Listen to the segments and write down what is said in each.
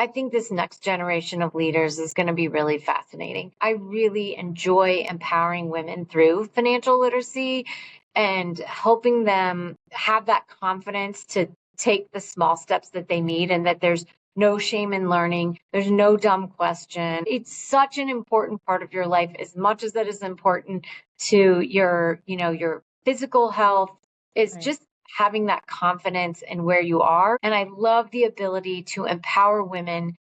I think this next generation of leaders is going to be really fascinating. I really enjoy empowering women through financial literacy and helping them have that confidence to take the small steps that they need, and that there's no shame in learning. There's no dumb question. It's such an important part of your life, as much as that is important to your physical health. Is Right. just having that confidence in where you are. And I love the ability to empower women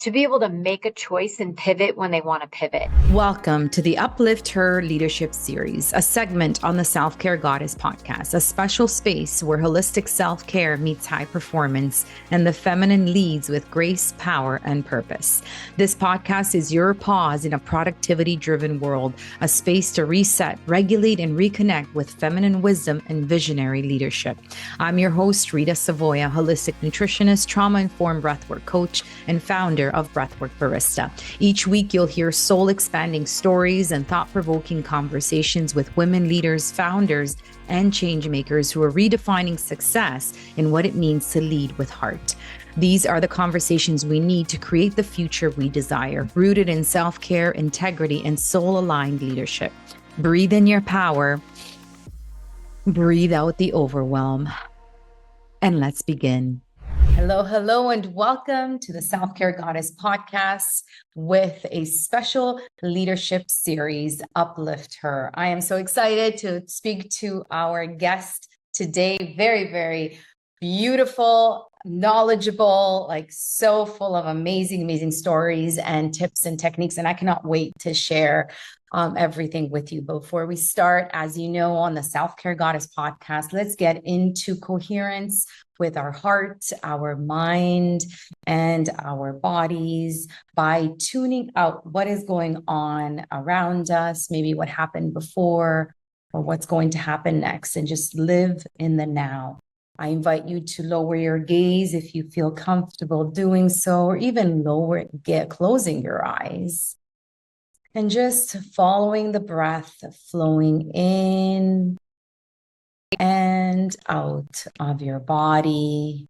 to be able to make a choice and pivot when they want to pivot. Welcome to the UpliftHER Leadership Series, a segment on the Self-Care Goddess podcast, a special space where holistic self-care meets high performance and the feminine leads with grace, power, and purpose. This podcast is your pause in a productivity-driven world, a space to reset, regulate, and reconnect with feminine wisdom and visionary leadership. I'm your host, Rita Savoya, holistic nutritionist, trauma-informed breathwork coach, and founder of Breathwork Barista. Each week, you'll hear soul-expanding stories and thought-provoking conversations with women leaders, founders, and change makers who are redefining success in what it means to lead with heart. These are the conversations we need to create the future we desire, rooted in self-care, integrity, and soul-aligned leadership. Breathe in your power. Breathe out the overwhelm. And let's begin. Hello, and welcome to the Self-Care Goddess podcast with a special leadership series, Uplift Her. I am so excited to speak to our guest today. Very, very beautiful, knowledgeable, like so full of amazing stories and tips and techniques. And I cannot wait to share everything with you. Before we start, as you know, on the Self-Care Goddess podcast, let's get into coherence with our heart, our mind, and our bodies by tuning out what is going on around us, maybe what happened before or what's going to happen next, and just live in the now. I invite you to lower your gaze if you feel comfortable doing so, or even closing your eyes. And just following the breath flowing in and out of your body.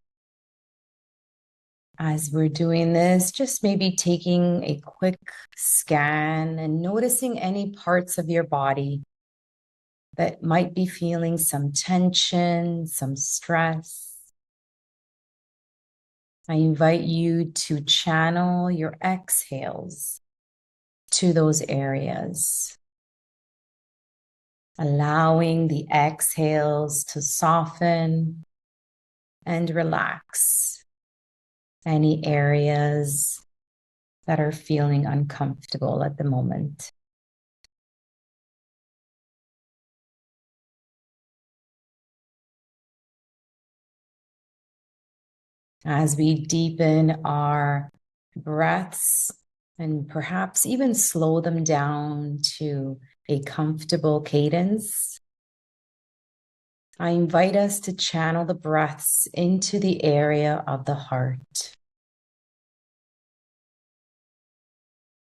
As we're doing this, just maybe taking a quick scan and noticing any parts of your body that might be feeling some tension, some stress. I invite you to channel your exhales to those areas, allowing the exhales to soften and relax any areas that are feeling uncomfortable at the moment. As we deepen our breaths and perhaps even slow them down to a comfortable cadence, I invite us to channel the breaths into the area of the heart,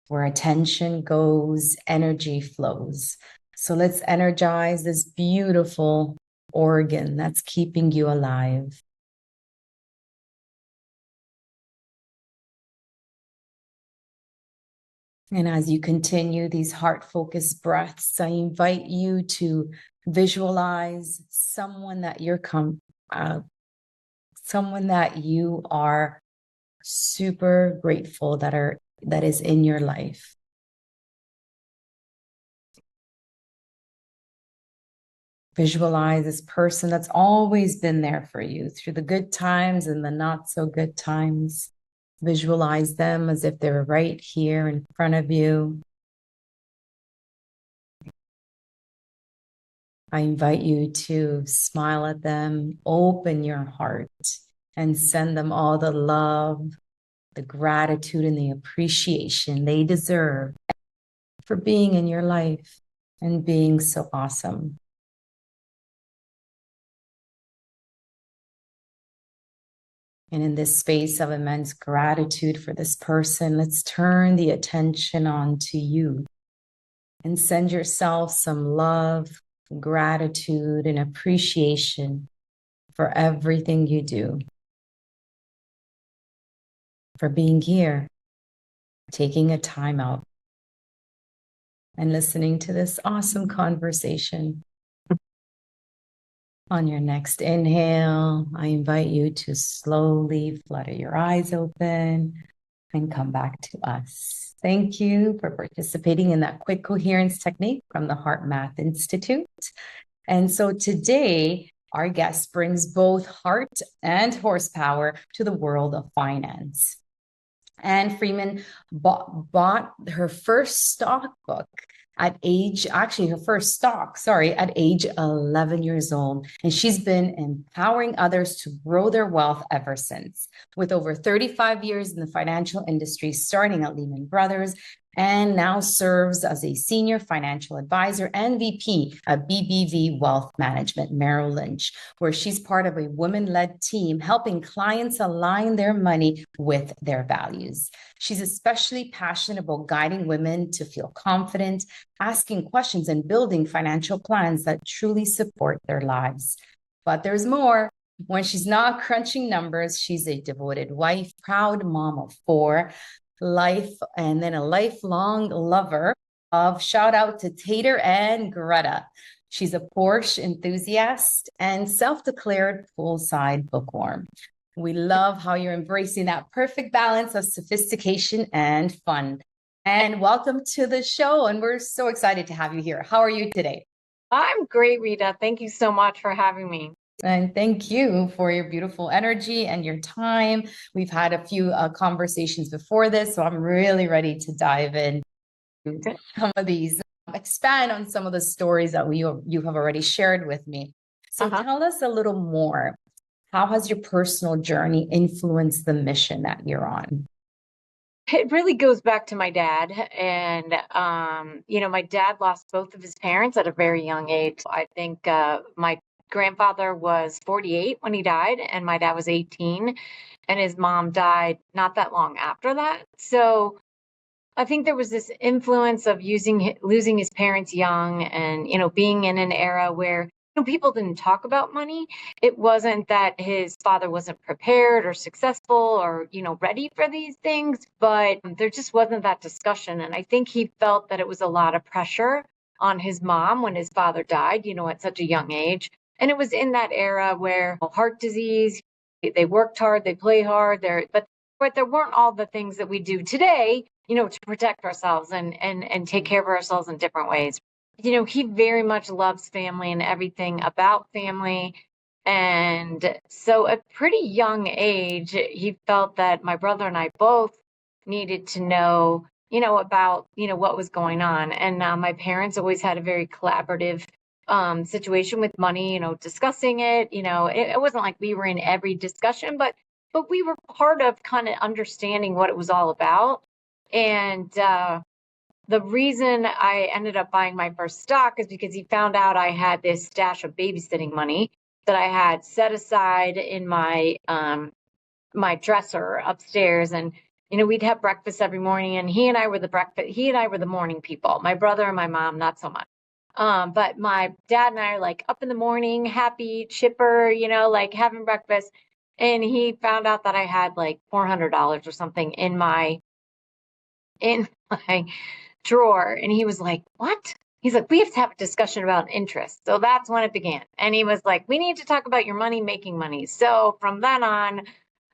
where attention goes, energy flows. So let's energize this beautiful organ that's keeping you alive. And as you continue these heart-focused breaths, I invite you to visualize someone that you are super grateful that is in your life. Visualize this person that's always been there for you through the good times and the not so good times. Visualize them as if they're right here in front of you. I invite you to smile at them, open your heart, and send them all the love, the gratitude, and the appreciation they deserve for being in your life and being so awesome. And in this space of immense gratitude for this person, let's turn the attention on to you and send yourself some love, gratitude, and appreciation for everything you do. for being here, taking a time out, and listening to this awesome conversation. On your next inhale, I invite you to slowly flutter your eyes open and come back to us. Thank you for participating in that quick coherence technique from the Heart Math Institute. And so today, our guest brings both heart and horsepower to the world of finance. Ann Freeman bought her first stock book at age 11 years old. And she's been empowering others to grow their wealth ever since. With over 35 years in the financial industry, starting at Lehman Brothers, and now serves as a senior financial advisor and VP at BBV Wealth Management, Merrill Lynch, where she's part of a women-led team helping clients align their money with their values. She's especially passionate about guiding women to feel confident, asking questions, and building financial plans that truly support their lives. But there's more. When she's not crunching numbers, she's a devoted wife, proud mom of 4, and then a lifelong lover of shout out to Tater and Greta. She's a Porsche enthusiast and self-declared poolside bookworm. We love how you're embracing that perfect balance of sophistication and fun. And welcome to the show. And we're so excited to have you here. How are you today? I'm great, Rita. Thank you so much for having me. And thank you for your beautiful energy and your time. We've had a few conversations before this, so I'm really ready to dive in to some of these, expand on some of the stories that you have already shared with me. So tell us a little more. How has your personal journey influenced the mission that you're on? It really goes back to my dad. And, my dad lost both of his parents at a very young age. I think my grandfather was 48 when he died, and my dad was 18, and his mom died not that long after that. So I think there was this influence of losing his parents young, and, being in an era where people didn't talk about money. It wasn't that his father wasn't prepared or successful or, ready for these things, but there just wasn't that discussion. And I think he felt that it was a lot of pressure on his mom when his father died, at such a young age. And it was in that era where heart disease, they worked hard, they play hard, but there weren't all the things that we do today, to protect ourselves and take care of ourselves in different ways. He very much loves family and everything about family. And so at a pretty young age, he felt that my brother and I both needed to know, about, what was going on. And my parents always had a very collaborative situation with money, discussing it. It wasn't like we were in every discussion, but we were part of kind of understanding what it was all about. And the reason I ended up buying my first stock is because he found out I had this stash of babysitting money that I had set aside in my my dresser upstairs. And we'd have breakfast every morning, and he and I were the morning people. My brother and my mom, not so much. But my dad and I are like up in the morning, happy, chipper, like having breakfast. And he found out that I had like $400 or something in my drawer. And he was like, what? He's like, we have to have a discussion about interest. So that's when it began. And he was like, we need to talk about your money, making money. So from then on,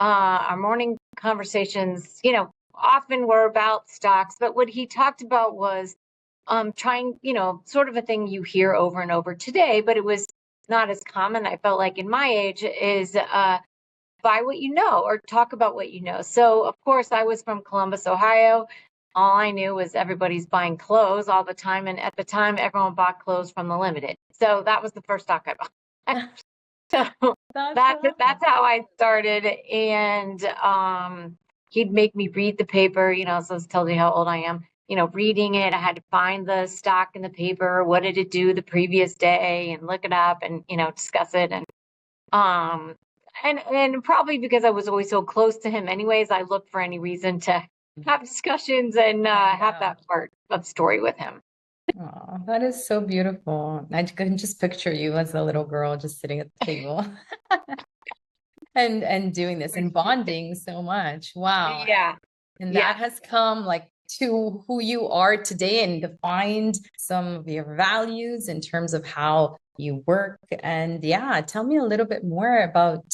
our morning conversations, often were about stocks. But what he talked about was trying, sort of a thing you hear over and over today, but it was not as common. I felt like in my age is buy what you know or talk about what you know. So of course I was from Columbus, Ohio. All I knew was everybody's buying clothes all the time. And at the time, everyone bought clothes from the Limited. So that was the first stock I bought. So that's how I started. And he'd make me read the paper, so this tells you how old I am. Reading it, I had to find the stock in the paper. What did it do the previous day? And look it up and, discuss it. And probably because I was always so close to him anyways, I looked for any reason to have discussions and have that part of the story with him. Oh, that is so beautiful. I can just picture you as a little girl just sitting at the table. and doing this and bonding so much. Wow. Yeah. And Yeah. that has come like to who you are today and defined some of your values in terms of how you work. And yeah, tell me a little bit more about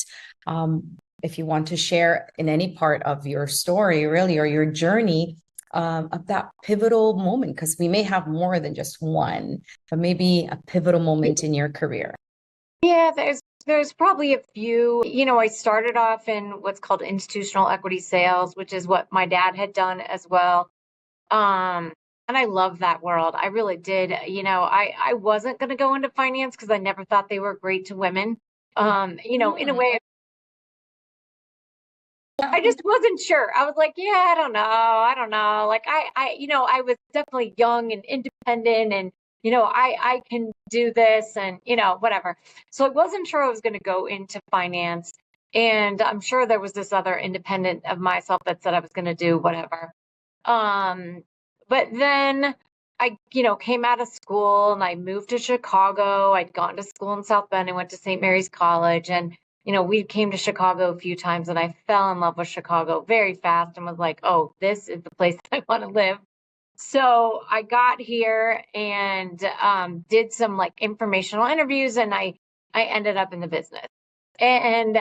if you want to share in any part of your story, really, or your journey of that pivotal moment, because we may have more than just one, but maybe a pivotal moment in your career. Yeah, there's probably a few. I started off in what's called institutional equity sales, which is what my dad had done as well. And I love that world. I really did. I wasn't going to go into finance because I never thought they were great to women. In a way, I just wasn't sure. I was like, yeah, I don't know. I don't know. Like I was definitely young and independent and, I can do this and, whatever. So I wasn't sure I was going to go into finance. And I'm sure there was this other independent of myself that said I was going to do whatever. But then I, came out of school and I moved to Chicago. I'd gone to school in South Bend and went to St. Mary's College. And we came to Chicago a few times and I fell in love with Chicago very fast and was like, oh, this is the place I want to live. So I got here and did some like informational interviews and I ended up in the business. And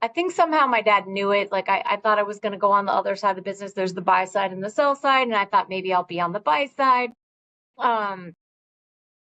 I think somehow my dad knew it. Like I thought I was going to go on the other side of the business. There's the buy side and the sell side. And I thought maybe I'll be on the buy side. Um,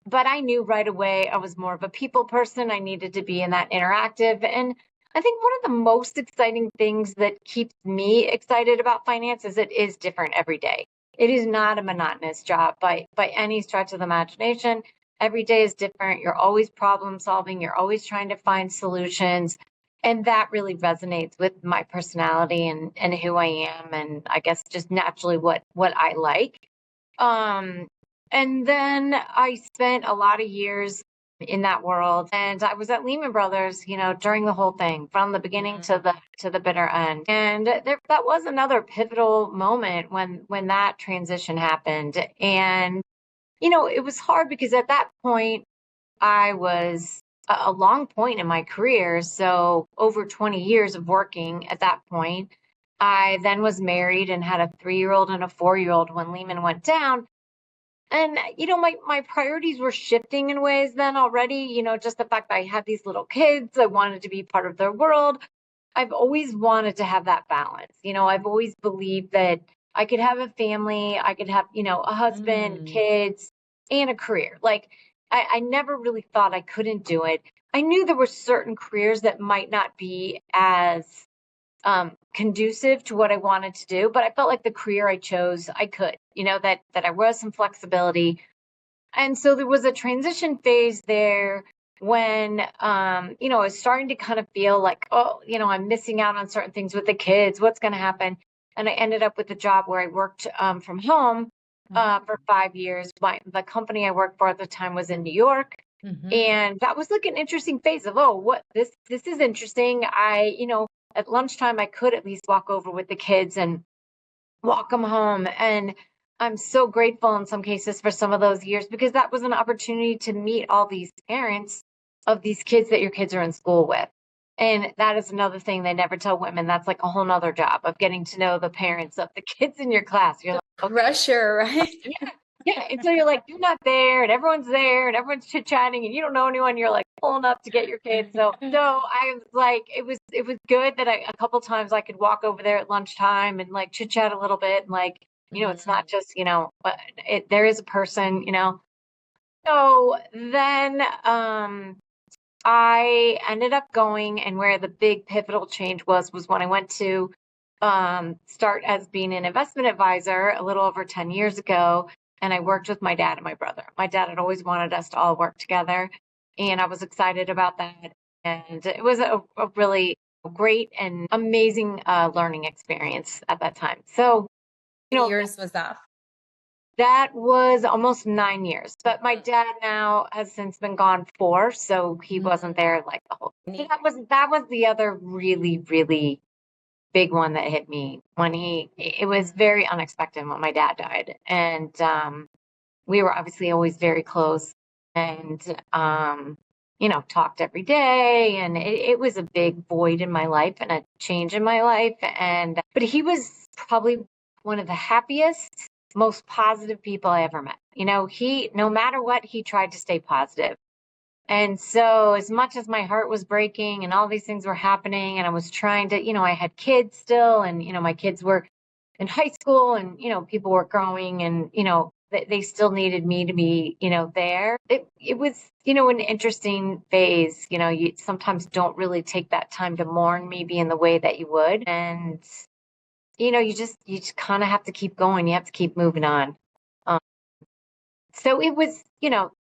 but I knew right away I was more of a people person. I needed to be in that interactive. And I think one of the most exciting things that keeps me excited about finance is it is different every day. It is not a monotonous job by any stretch of the imagination. Every day is different. You're always problem solving. You're always trying to find solutions. And that really resonates with my personality and who I am. And I guess just naturally what I like. Um, and then I spent a lot of years in that world, and I was at Lehman Brothers, during the whole thing, from the beginning to the bitter end. And that was another pivotal moment when that transition happened. And it was hard because at that point I was a long point in my career, so over 20 years of working at that point. I then was married and had a 3-year-old and a 4-year-old when Lehman went down. And, my priorities were shifting in ways then already, just the fact that I had these little kids, I wanted to be part of their world. I've always wanted to have that balance. I've always believed that I could have a family, I could have, a husband, kids, and a career. Like I never really thought I couldn't do it. I knew there were certain careers that might not be as conducive to what I wanted to do, but I felt like the career I chose, I could, that I was some flexibility. And so there was a transition phase there when, I was starting to kind of feel like, oh, I'm missing out on certain things with the kids. What's going to happen? And I ended up with a job where I worked from home for 5 years. The company I worked for at the time was in New York. And that was like an interesting phase of, oh, what this is interesting. At lunchtime, I could at least walk over with the kids and walk them home. And I'm so grateful in some cases for some of those years because that was an opportunity to meet all these parents of these kids that your kids are in school with. And that is another thing they never tell women. That's like a whole nother job of getting to know the parents of the kids in your class. You're like, Pressure, right? yeah. Yeah. And so you're like, you're not there and everyone's there and everyone's chit-chatting and you don't know anyone. You're like pulling up to get your kids. So I was like, it was good that a couple times I could walk over there at lunchtime and like chit-chat a little bit. And like, it's not just, but there is a person, So then I ended up going, and where the big pivotal change was when I went to start as being an investment advisor a little over 10 years ago. And I worked with my dad and my brother. My dad had always wanted us to all work together. And I was excited about that. And it was a really great and amazing learning experience at that time. So, How many years was that? that was almost 9 years. But my dad now has since been gone 4. So he wasn't there like the whole thing. So that was the other really, really big one that hit me when it was very unexpected when my dad died. And we were obviously always very close. And talked every day, and it was a big void in my life and a change in my life. But he was probably one of the happiest, most positive people I ever met. No matter what, he tried to stay positive. And so as much as my heart was breaking and all these things were happening and I was trying to, I had kids still, and, my kids were in high school, and, people were growing, and, they still needed me to be, there. It was, an interesting phase. You sometimes don't really take that time to mourn maybe in the way that you would. And, you just kind of have to keep going. You have to keep moving on. So it was,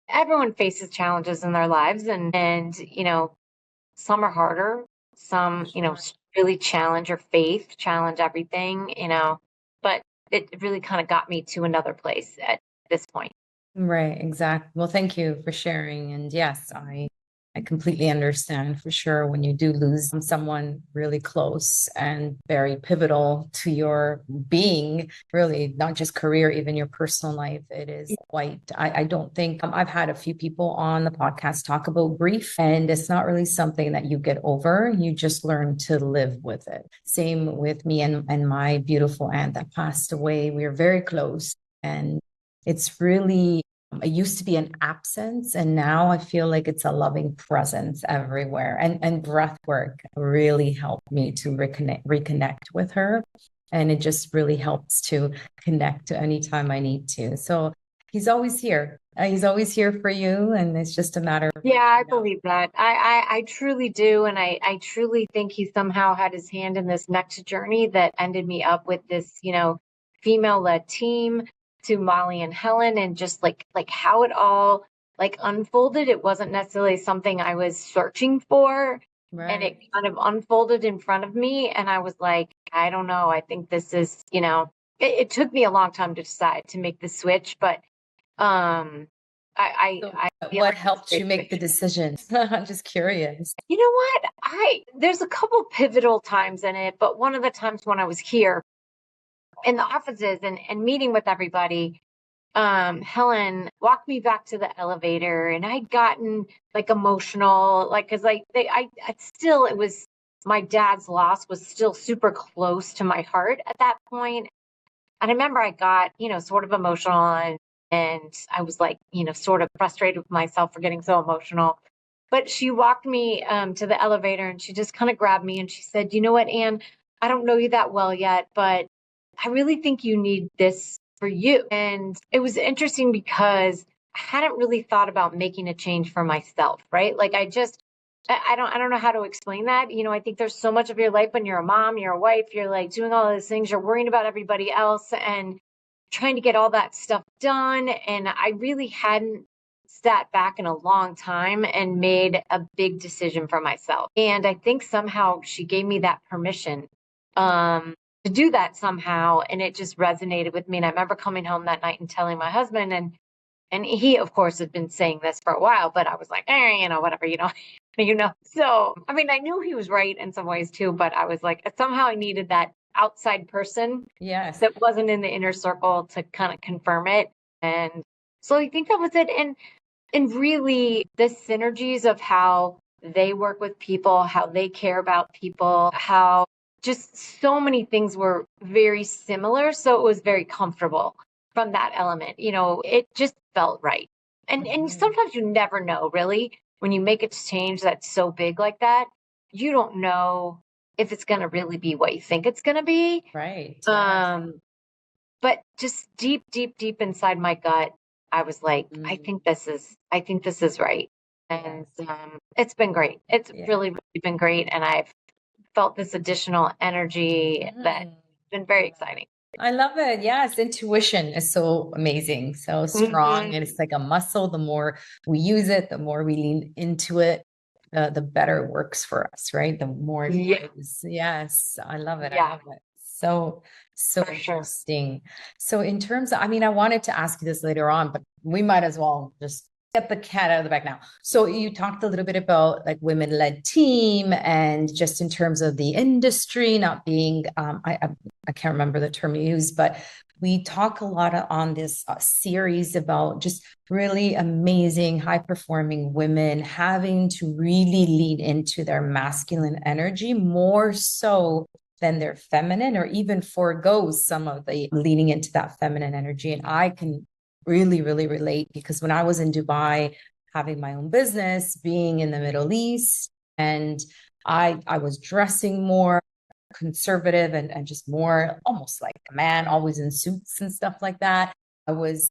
everyone faces challenges in their lives, and, some are harder, some, Sure. really challenge your faith, challenge everything, but it really kind of got me to another place at this point. Right, exactly. Well, thank you for sharing. And yes, I completely understand for sure when you do lose someone really close and very pivotal to your being, really, not just career, even your personal life. It is quite, I don't think I've had a few people on the podcast talk about grief, and it's not really something that you get over. You just learn to live with it. Same with me and my beautiful aunt that passed away. We were very close. And it's really, it used to be an absence, and now I feel like it's a loving presence everywhere. And breath work really helped me to reconnect with her. And it just really helps to connect anytime I need to. So he's always here. He's always here for you. And it's just a matter of Yeah, I reaching out. believe that. I truly do. And I truly think he somehow had his hand in this next journey that ended me up with this, female-led team to Molly and Helen, and just like how it all like unfolded. It wasn't necessarily something I was searching for. And it Right. kind of unfolded in front of me. And I was like, I don't know. I think this is, it took me a long time to decide to make the switch, but um So I feel what like it's a helped great you make the switch. decision? I'm just curious. You know what? There's a couple pivotal times in it, but one of the times when I was here in the offices and meeting with everybody, Helen walked me back to the elevator, and I'd gotten like emotional, like, cause like I still, it was, my dad's loss was still super close to my heart at that point. And I remember I got, sort of emotional, and I was like, sort of frustrated with myself for getting so emotional. But she walked me to the elevator, and she just kind of grabbed me and she said, "You know what, Ann, I don't know you that well yet, but I really think you need this for you." And it was interesting because I hadn't really thought about making a change for myself, right? Like I don't know how to explain that. I think there's so much of your life when you're a mom, you're a wife, you're like doing all those things, you're worrying about everybody else and trying to get all that stuff done. And I really hadn't sat back in a long time and made a big decision for myself. And I think somehow she gave me that permission to do that somehow. And it just resonated with me. And I remember coming home that night and telling my husband, and he, of course, had been saying this for a while, but I was like, whatever, So, I mean, I knew he was right in some ways too, but I was like, somehow I needed that outside person Yes. that wasn't in the inner circle to kind of confirm it. And so I think that was it. And really the synergies of how they work with people, how they care about people, how just so many things were very similar. So it was very comfortable from that element. It just felt right. And Mhm. sometimes you never know, really, when you make a change that's so big like that, you don't know if it's going to really be what you think it's going to be. Right. Yes. But just deep, deep, deep inside my gut, I was like, Mm, I think this is right. And yes. it's been great. It's Yeah. really, really been great. And I've felt this additional energy that's Mm, been very exciting. I love it. Yes. Intuition is so amazing, so strong. And Mhm. it's like a muscle. The more we use it, the more we lean into it, the better it works for us, right? The more it Yeah, grows. Yes. I love it. I yeah, love it. So, so for sure. interesting. So, in terms of, I mean, I wanted to ask you this later on, but we might as well just get the cat out of the bag now. So you talked a little bit about like women-led team and just in terms of the industry not being, I can't remember the term you used, but we talk a lot on this series about just really amazing, high performing women having to really lean into their masculine energy more so than their feminine, or even forego some of the leaning into that feminine energy. And I can really, really relate, because when I was in Dubai, having my own business, being in the Middle East, and I was dressing more conservative and just more almost like a man, always in suits and stuff like that. I was,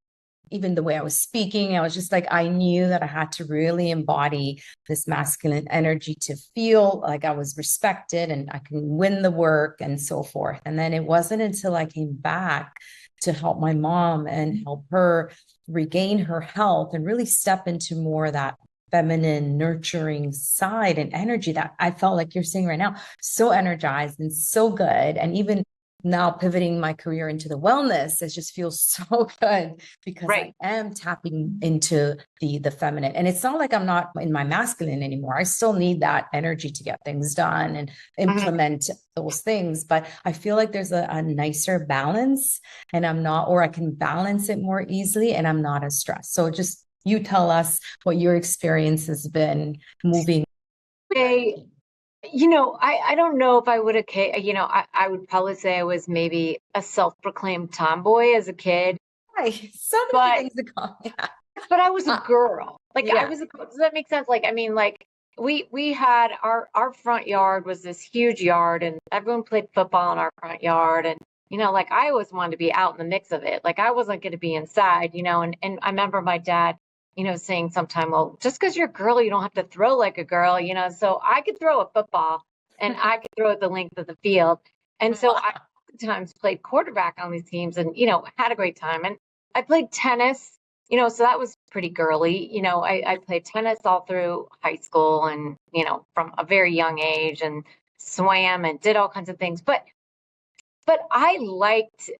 even the way I was speaking, I was just like, I knew that I had to really embody this masculine energy to feel like I was respected and I can win the work and so forth. And then it wasn't until I came back to help my mom and help her regain her health and really step into more of that feminine, nurturing side and energy that I felt like you're saying right now, so energized and so good. And even now pivoting my career into the wellness, it just feels so good, because Right. I am tapping into the feminine. And it's not like I'm not in my masculine anymore. I still need that energy to get things done and implement those things. But I feel like there's a nicer balance, and I'm not, or I can balance it more easily, and I'm not as stressed. So just you tell us what your experience has been moving. I don't know if I would have, I would probably say I was maybe a self-proclaimed tomboy as a kid, Hi, so many but things to call. Yeah. but I was a girl. Like I Yeah. was does that make sense? Like, I mean, like we had our front yard was this huge yard, and everyone played football in our front yard. And like I always wanted to be out in the mix of it. Like I wasn't going to be inside, and I remember my dad, saying sometime, well, just because you're a girl, you don't have to throw like a girl, so I could throw a football and I could throw it the length of the field. And so I sometimes played quarterback on these teams and, had a great time. And I played tennis, so that was pretty girly. I played tennis all through high school and, from a very young age, and swam and did all kinds of things. But I liked,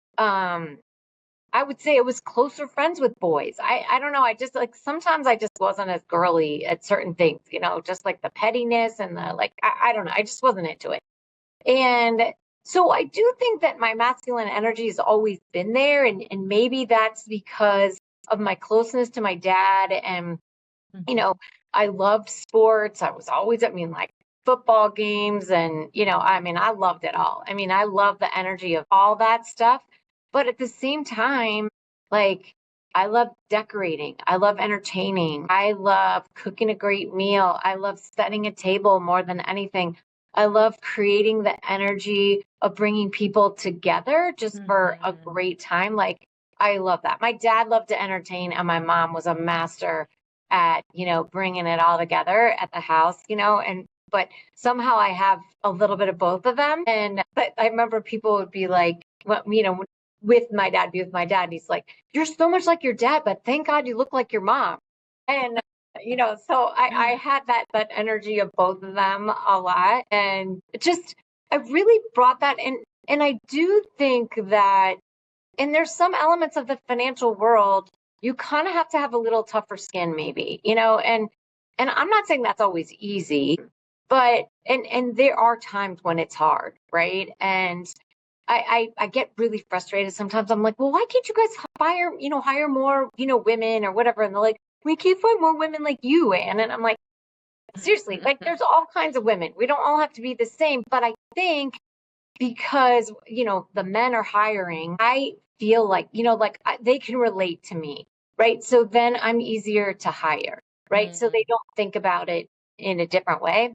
I would say it was closer friends with boys. I don't know. I just like, sometimes I just wasn't as girly at certain things, just like the pettiness and the like, I don't know. I just wasn't into it. And so I do think that my masculine energy has always been there. And maybe that's because of my closeness to my dad. And, I loved sports. I was always, like football games. And, I loved it all. I love the energy of all that stuff. But at the same time, like, I love decorating. I love entertaining. I love cooking a great meal. I love setting a table more than anything. I love creating the energy of bringing people together just for a great time. Like, I love that. My dad loved to entertain, and my mom was a master at, bringing it all together at the house, but somehow I have a little bit of both of them. And but I remember people would be like, well, be with my dad, and he's like, "You're so much like your dad, but thank God you look like your mom." And so I had that energy of both of them a lot, and it just I really brought that in. And I do think that, and there's some elements of the financial world you kind of have to have a little tougher skin, maybe, and I'm not saying that's always easy, but and there are times when it's hard, right? And I get really frustrated sometimes. I'm like, well, why can't you guys hire more, women or whatever? And they're like, we can't find more women like you, Ann. And I'm like, seriously, like there's all kinds of women. We don't all have to be the same. But I think because, the men are hiring, I feel like, they can relate to me, right? So then I'm easier to hire, right? So they don't think about it in a different way.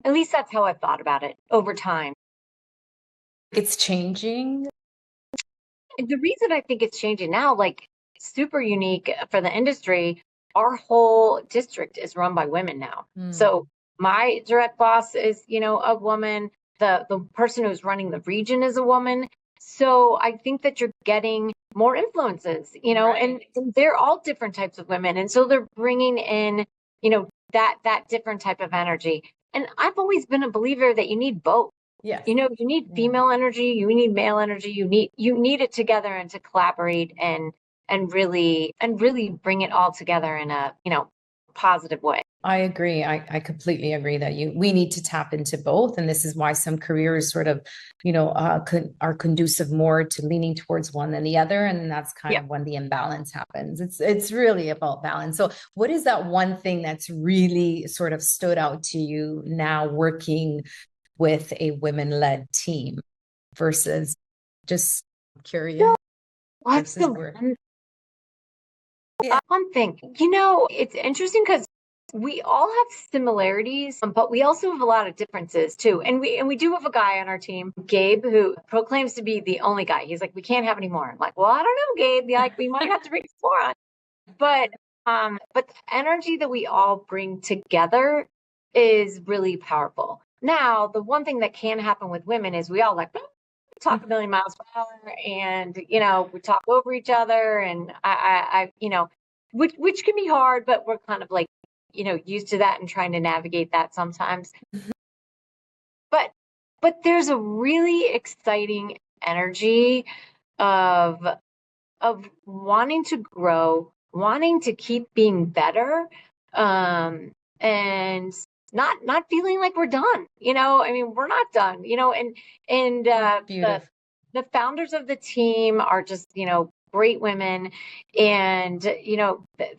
At least that's how I've thought about it over time. It's changing. And the reason I think it's changing now, like super unique for the industry, our whole district is run by women now. So my direct boss is, a woman. The person who's running the region is a woman. So I think that you're getting more influences, Right. and they're all different types of women. And so they're bringing in, that different type of energy. And I've always been a believer that you need both. Yes. You need female energy, you need male energy, you need it together, and to collaborate and really bring it all together in a, positive way. I agree. I completely agree that we need to tap into both. And this is why some careers sort of, are conducive more to leaning towards one than the other. And that's kind of when the imbalance happens. It's really about balance. So what is that one thing that's really sort of stood out to you now working with a women-led team versus just curious? What's the one thing? It's interesting because we all have similarities, but we also have a lot of differences too. And we do have a guy on our team, Gabe, who proclaims to be the only guy. He's like, we can't have any more. I'm like, well, I don't know, Gabe. Like, we might have to bring some more on. But the energy that we all bring together is really powerful. Now, the one thing that can happen with women is we all like talk a million miles per hour, and we talk over each other, and which can be hard, but we're kind of like used to that and trying to navigate that sometimes. But there's a really exciting energy of wanting to grow, wanting to keep being better, and not feeling like we're done. I mean, we're not done. And the founders of the team are just great women, and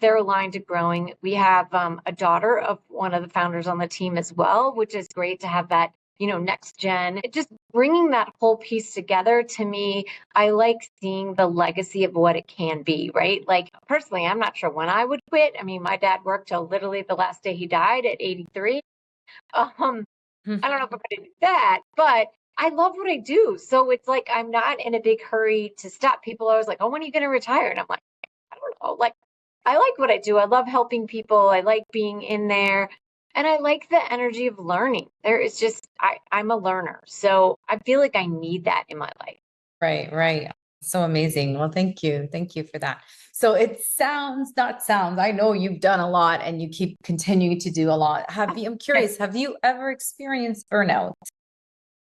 they're aligned to growing. We have a daughter of one of the founders on the team as well, which is great to have that next gen. Just bringing that whole piece together, to me, I like seeing the legacy of what it can be, right? Like, personally, I'm not sure when I would quit. I mean, my dad worked till literally the last day he died at 83. I don't know if I'm going to do that, but I love what I do. So it's like, I'm not in a big hurry to stop. People are always like, oh, when are you going to retire? And I'm like, I don't know. Like, I like what I do. I love helping people. I like being in there. And I like the energy of learning. There is just, I'm a learner. So I feel like I need that in my life. Right. So amazing. Well, thank you. Thank you for that. So I know you've done a lot and you keep continuing to do a lot. I'm curious, have you ever experienced burnout?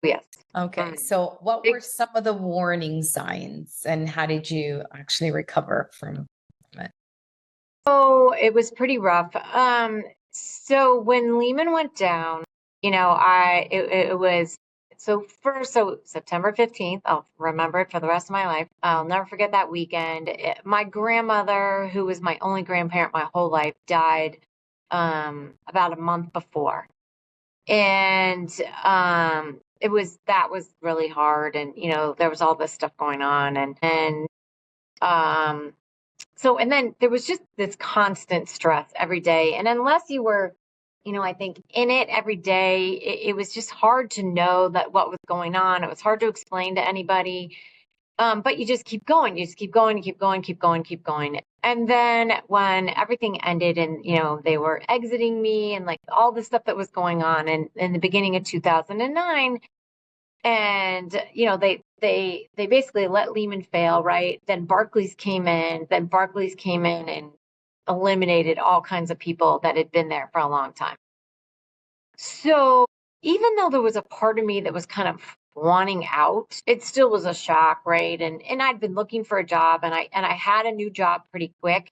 Yes. Okay. So what were some of the warning signs and how did you actually recover from it? Oh, it was pretty rough. So when Lehman went down, it was so September 15th, I'll remember it for the rest of my life. I'll never forget that weekend. My grandmother, who was my only grandparent my whole life, died about a month before. And that was really hard, and there was all this stuff going on, um and then there was just this constant stress every day. And unless you were, I think in it every day, it was just hard to know that what was going on. It was hard to explain to anybody. But you just keep going. You just keep going, keep going, keep going, keep going. And then when everything ended and, they were exiting me and like all the stuff that was going on in the beginning of 2009, and they basically let Lehman fail, right? Then Barclays came in and eliminated all kinds of people that had been there for a long time. So even though there was a part of me that was kind of wanting out, it still was a shock, right? And I'd been looking for a job, and I had a new job pretty quick,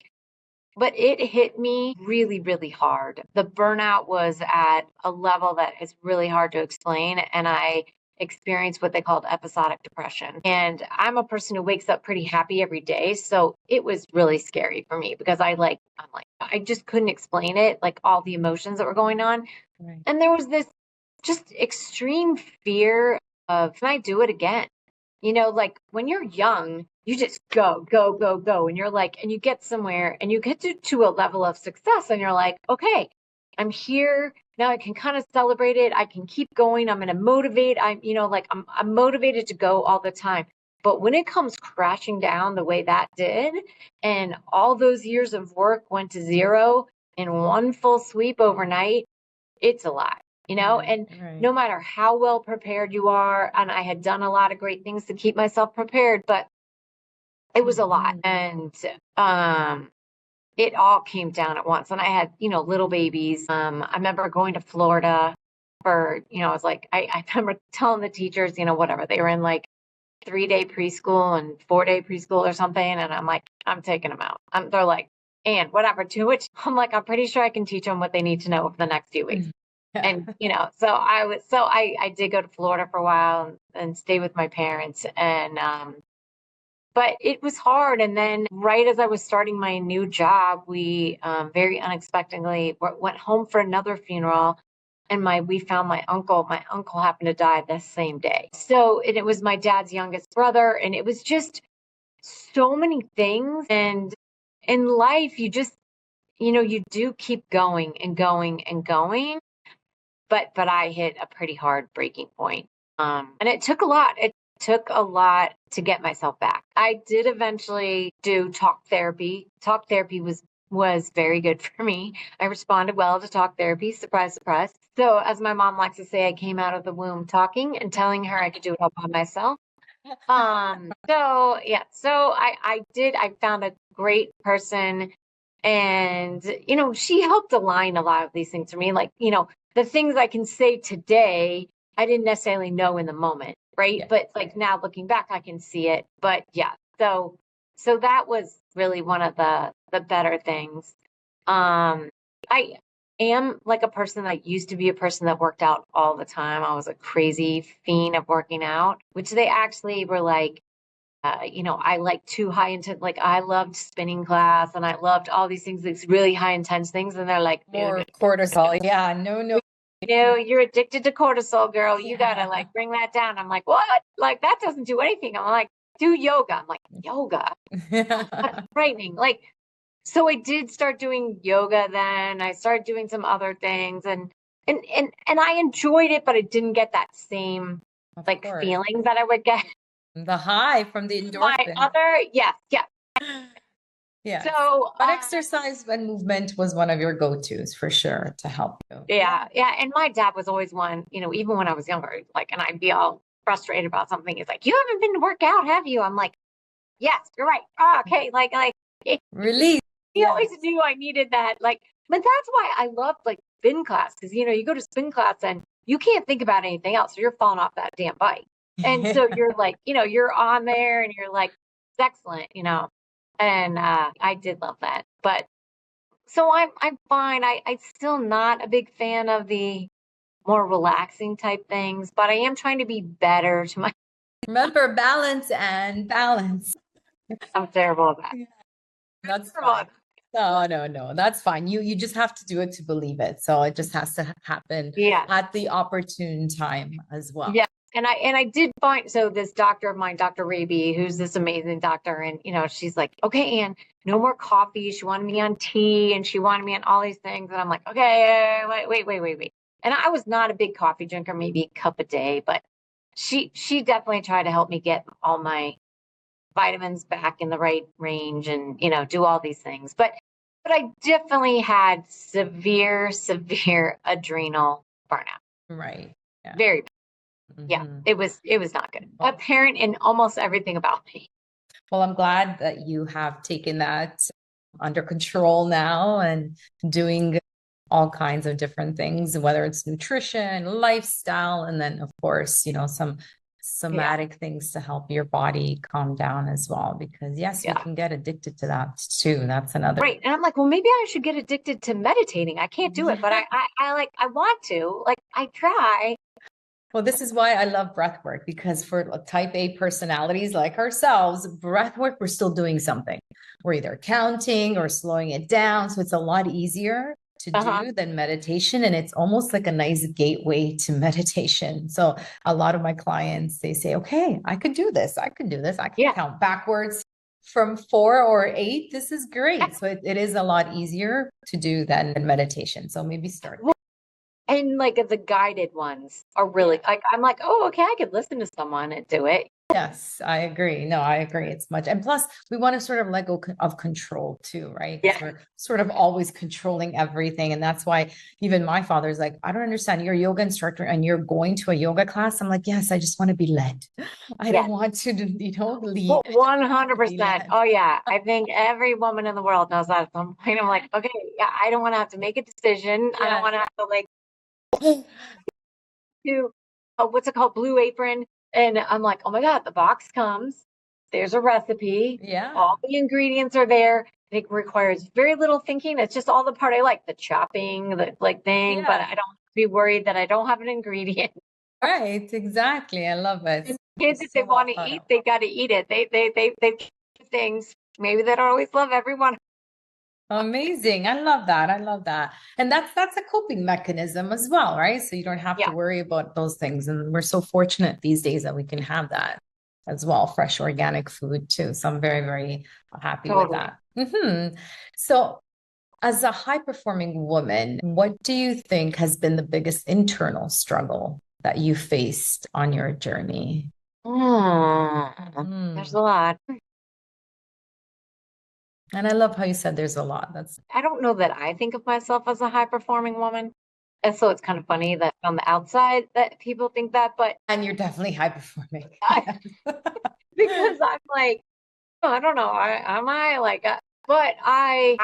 but it hit me really, really hard. The burnout was at a level that is really hard to explain, and I experienced what they called episodic depression. And I'm a person who wakes up pretty happy every day, so it was really scary for me because I just couldn't explain it, like all the emotions that were going on. Right. And there was this just extreme fear of, can I do it again? Like when you're young, you just go. And you're like, and you get somewhere and you get to a level of success and you're like, okay, I'm here. Now I can kind of celebrate it. I can keep going. I'm going to motivate. I'm motivated to go all the time. But when it comes crashing down the way that did, and all those years of work went to zero in one full sweep overnight, it's a lot. And no matter how well prepared you are, and I had done a lot of great things to keep myself prepared, but it was a lot. And it all came down at once. And I had, little babies. I remember going to Florida for, I was like, I remember telling the teachers, whatever, they were in like 3-day preschool and 4-day preschool or something. And I'm like, I'm taking them out. They're like and whatever, to which I'm like, I'm pretty sure I can teach them what they need to know over the next few weeks. And, so I did go to Florida for a while and stay with my parents. And, but it was hard. And then right as I was starting my new job, we very unexpectedly went home for another funeral. And we found my uncle. My uncle happened to die the same day. So, and it was my dad's youngest brother. And it was just so many things. And in life, you just, you do keep going and going and going. But I hit a pretty hard breaking point. And it took a lot. It took a lot to get myself back. I did eventually do talk therapy. Talk therapy was very good for me. I responded well to talk therapy. Surprise, surprise. So as my mom likes to say, I came out of the womb talking and telling her I could do it all by myself. So yeah, so I found a great person, and, she helped align a lot of these things for me. Like, the things I can say today, I didn't necessarily know in the moment. Right. Yeah. But like now looking back, I can see it. But yeah, so that was really one of the better things. I am like a person that used to be a person that worked out all the time. I was a crazy fiend of working out, which they actually were like, I like too high intense, like I loved spinning class and I loved all these things, these really high intense things. And they're like, More cortisol. Yeah. No. You're addicted to cortisol, girl. You gotta like bring that down. I'm like, what? Like that doesn't do anything. I'm like, do yoga. I'm like, yoga? That's frightening. Like, so I did start doing yoga then. I started doing some other things and I enjoyed it, but I didn't get that same like feeling that I would get. The high from the endorphin. Yes. Yeah. So, but exercise and movement was one of your go-tos for sure to help you. Yeah. And my dad was always one, even when I was younger, like, and I'd be all frustrated about something. He's like, you haven't been to work out, have you? I'm like, yes, you're right. Oh, okay. Like, release. He always knew I needed that. Like, but that's why I loved like spin class. Cause you go to spin class and you can't think about anything else. So you're falling off that damn bike. And so you're like, you're on there and you're like, it's excellent, and I did love that. But so I'm fine. I'm still not a big fan of the more relaxing type things, but I am trying to be better to my. Remember, balance and balance. I'm terrible at that. That's fine. No, that's fine. You just have to do it to believe it. So it just has to happen at the opportune time as well. Yeah. And I did find, so this doctor of mine, Dr. Raby, who's this amazing doctor, and she's like, okay, Ann, no more coffee. She wanted me on tea and she wanted me on all these things. And I'm like, okay, wait. And I was not a big coffee drinker, maybe a cup a day, but she definitely tried to help me get all my vitamins back in the right range and, do all these things. But I definitely had severe adrenal burnout. Right. Yeah. Very bad. Yeah, it was not good. Apparent in almost everything about me. Well, I'm glad that you have taken that under control now and doing all kinds of different things, whether it's nutrition, lifestyle, and then of course, some somatic things to help your body calm down as well. Because yes, you can get addicted to that too. That's another. Right. And I'm like, well, maybe I should get addicted to meditating. I can't do it, but I want to, like, I try. Well, this is why I love breath work, because for type A personalities like ourselves, breath work, we're still doing something. We're either counting or slowing it down. So it's a lot easier to do than meditation. And it's almost like a nice gateway to meditation. So a lot of my clients, they say, okay, I could do this. I can count backwards from 4 or 8. This is great. So it is a lot easier to do than meditation. So maybe start. And like the guided ones are really like, I'm like, oh, okay, I could listen to someone and do it. Yes, I agree. No, I agree. It's much. And plus, we want to sort of let go of control too, right? Yeah. We're sort of always controlling everything. And that's why even my father's like, I don't understand. You're a yoga instructor and you're going to a yoga class. I'm like, yes, I just want to be led. I don't want to, lead. 100%. Oh, yeah. I think every woman in the world knows that at some point. I'm like, okay, yeah, I don't want to have to make a decision. I don't want to have to like do what's it called, Blue Apron, and I'm like, oh my god, the box comes, there's a recipe, all the ingredients are there, It requires very little thinking. It's just all the part I like, the chopping, the like thing, but I don't have to be worried that I don't have an ingredient. Right, exactly. I love it. And kids, if they So well want to thought eat, out. they got to eat it. They things. Maybe they don't always love everyone. Amazing. I love that. I love that. And that's a coping mechanism as well, right? So you don't have to Yeah, worry about those things. And we're so fortunate these days that we can have that as well, fresh organic food too. So I'm very, very happy with totally. that. So as a high performing woman, what do you think has been the biggest internal struggle that you faced on your journey? There's Mm. a lot. And I love how you said there's a lot. That's I don't know that I think of myself as a high performing woman. And so it's kind of funny that on the outside that people think that, but and you're definitely high performing. I, because I'm like, oh, I don't know, am I like, but I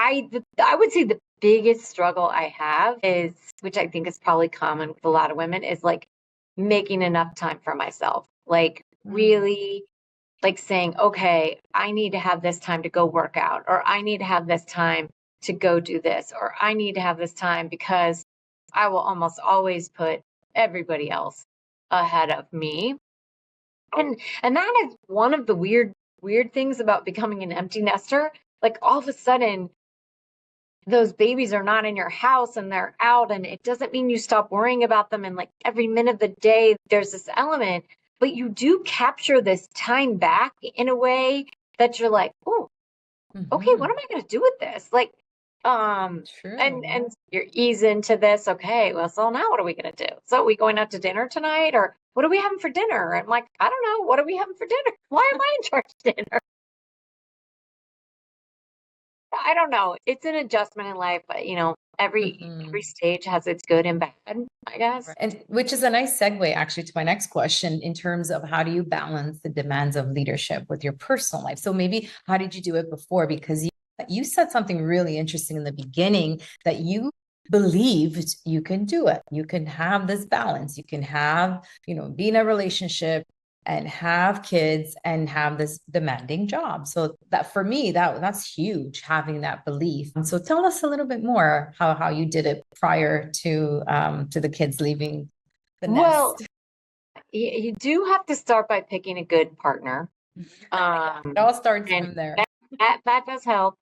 would say the biggest struggle I have is, which I think is probably common with a lot of women, is like making enough time for myself. Like Mm. really like saying, okay, I need to have this time to go work out, or I need to have this time to go do this, or I need to have this time because I will almost always put everybody else ahead of me. And that is one of the weird things about becoming an empty nester. Like all of a sudden those babies are not in your house and they're out, and it doesn't mean you stop worrying about them, and like every minute of the day there's this element, but you do capture this time back in a way that you're like, oh, okay, what Hmm. am I going to do with this? Like and True. you're ease into this. Okay, well, so now what are we going to do? So are we going out to dinner tonight, or what are we having for dinner? I'm like, I don't know, what are we having for dinner? Why am I in charge of dinner? I don't know. It's an adjustment in life, but every Hmm. stage has its good and bad, I guess. Right. And which is a nice segue actually to my next question in terms of how do you balance the demands of leadership with your personal life? So maybe how did you do it before? Because you said something really interesting in the beginning that you believed you can do it. You can have this balance. You can have, be in a relationship and have kids and have this demanding job. So that for me, that's huge, having that belief. And so tell us a little bit more how you did it prior to the kids leaving the Well, nest. you do have to start by picking a good partner. Yeah, it all starts And from there. that does help.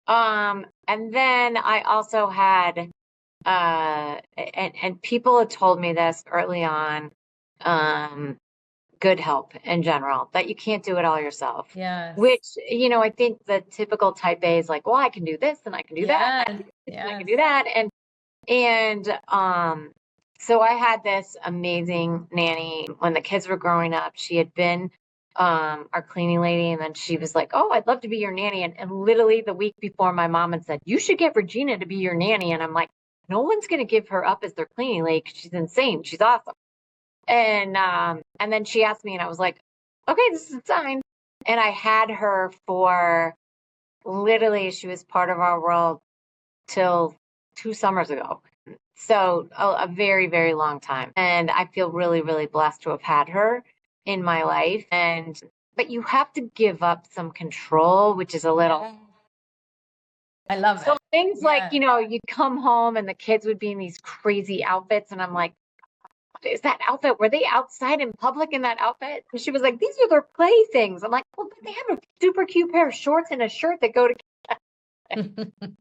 And then I also had and people had told me this early on, um, good help in general, that you can't do it all yourself. Yes. Which, I think the typical type A is like, well, I can do this and I can do that and I can Yes. do this and I can Yes. do that. And so I had this amazing nanny when the kids were growing up. She had been our cleaning lady, and then she was like, oh, I'd love to be your nanny. And literally the week before, my mom had said, you should get Regina to be your nanny. And I'm like, no one's going to give her up as their cleaning lady because she's insane. She's awesome. And then she asked me, and I was like, okay, this is a sign. And I had her for literally, she was part of our world till 2 summers ago. So a very, very long time. And I feel really, really blessed to have had her in my life. But you have to give up some control, which is a little. Yeah. I love So it. things like, Yeah. you come home and the kids would be in these crazy outfits. And I'm like, what is that outfit? Were they outside in public in that outfit? And she was like, these are their playthings. I'm like, well, but they have a super cute pair of shorts and a shirt that go to.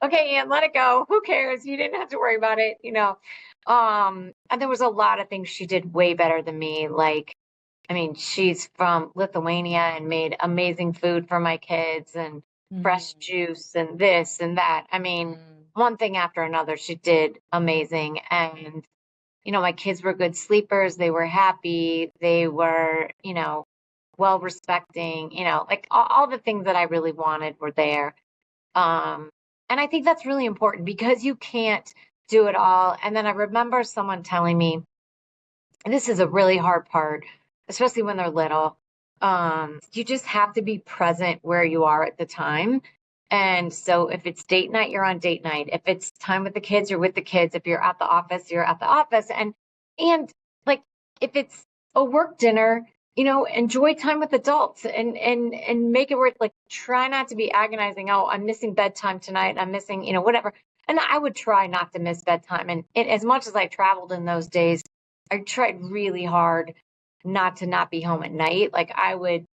Okay, Ann, let it go. Who cares? You didn't have to worry about it. And there was a lot of things she did way better than me. Like, I mean, she's from Lithuania and made amazing food for my kids and fresh Mm. juice and this and that. I mean, Mm. one thing after another, she did amazing. And, my kids were good sleepers. They were happy. They were, well respecting, like all the things that I really wanted were there. Um, and I think that's really important because you can't do it all. And then I remember someone telling me, and this is a really hard part, especially when they're little. You just have to be present where you are at the time. And so if it's date night, you're on date night. If it's time with the kids, you're with the kids. If you're at the office, you're at the office. And like if it's a work dinner, enjoy time with adults and make it work. Like, try not to be agonizing. Oh, I'm missing bedtime tonight. I'm missing, whatever. And I would try not to miss bedtime. And as much as I traveled in those days, I tried really hard not be home at night. Like, I would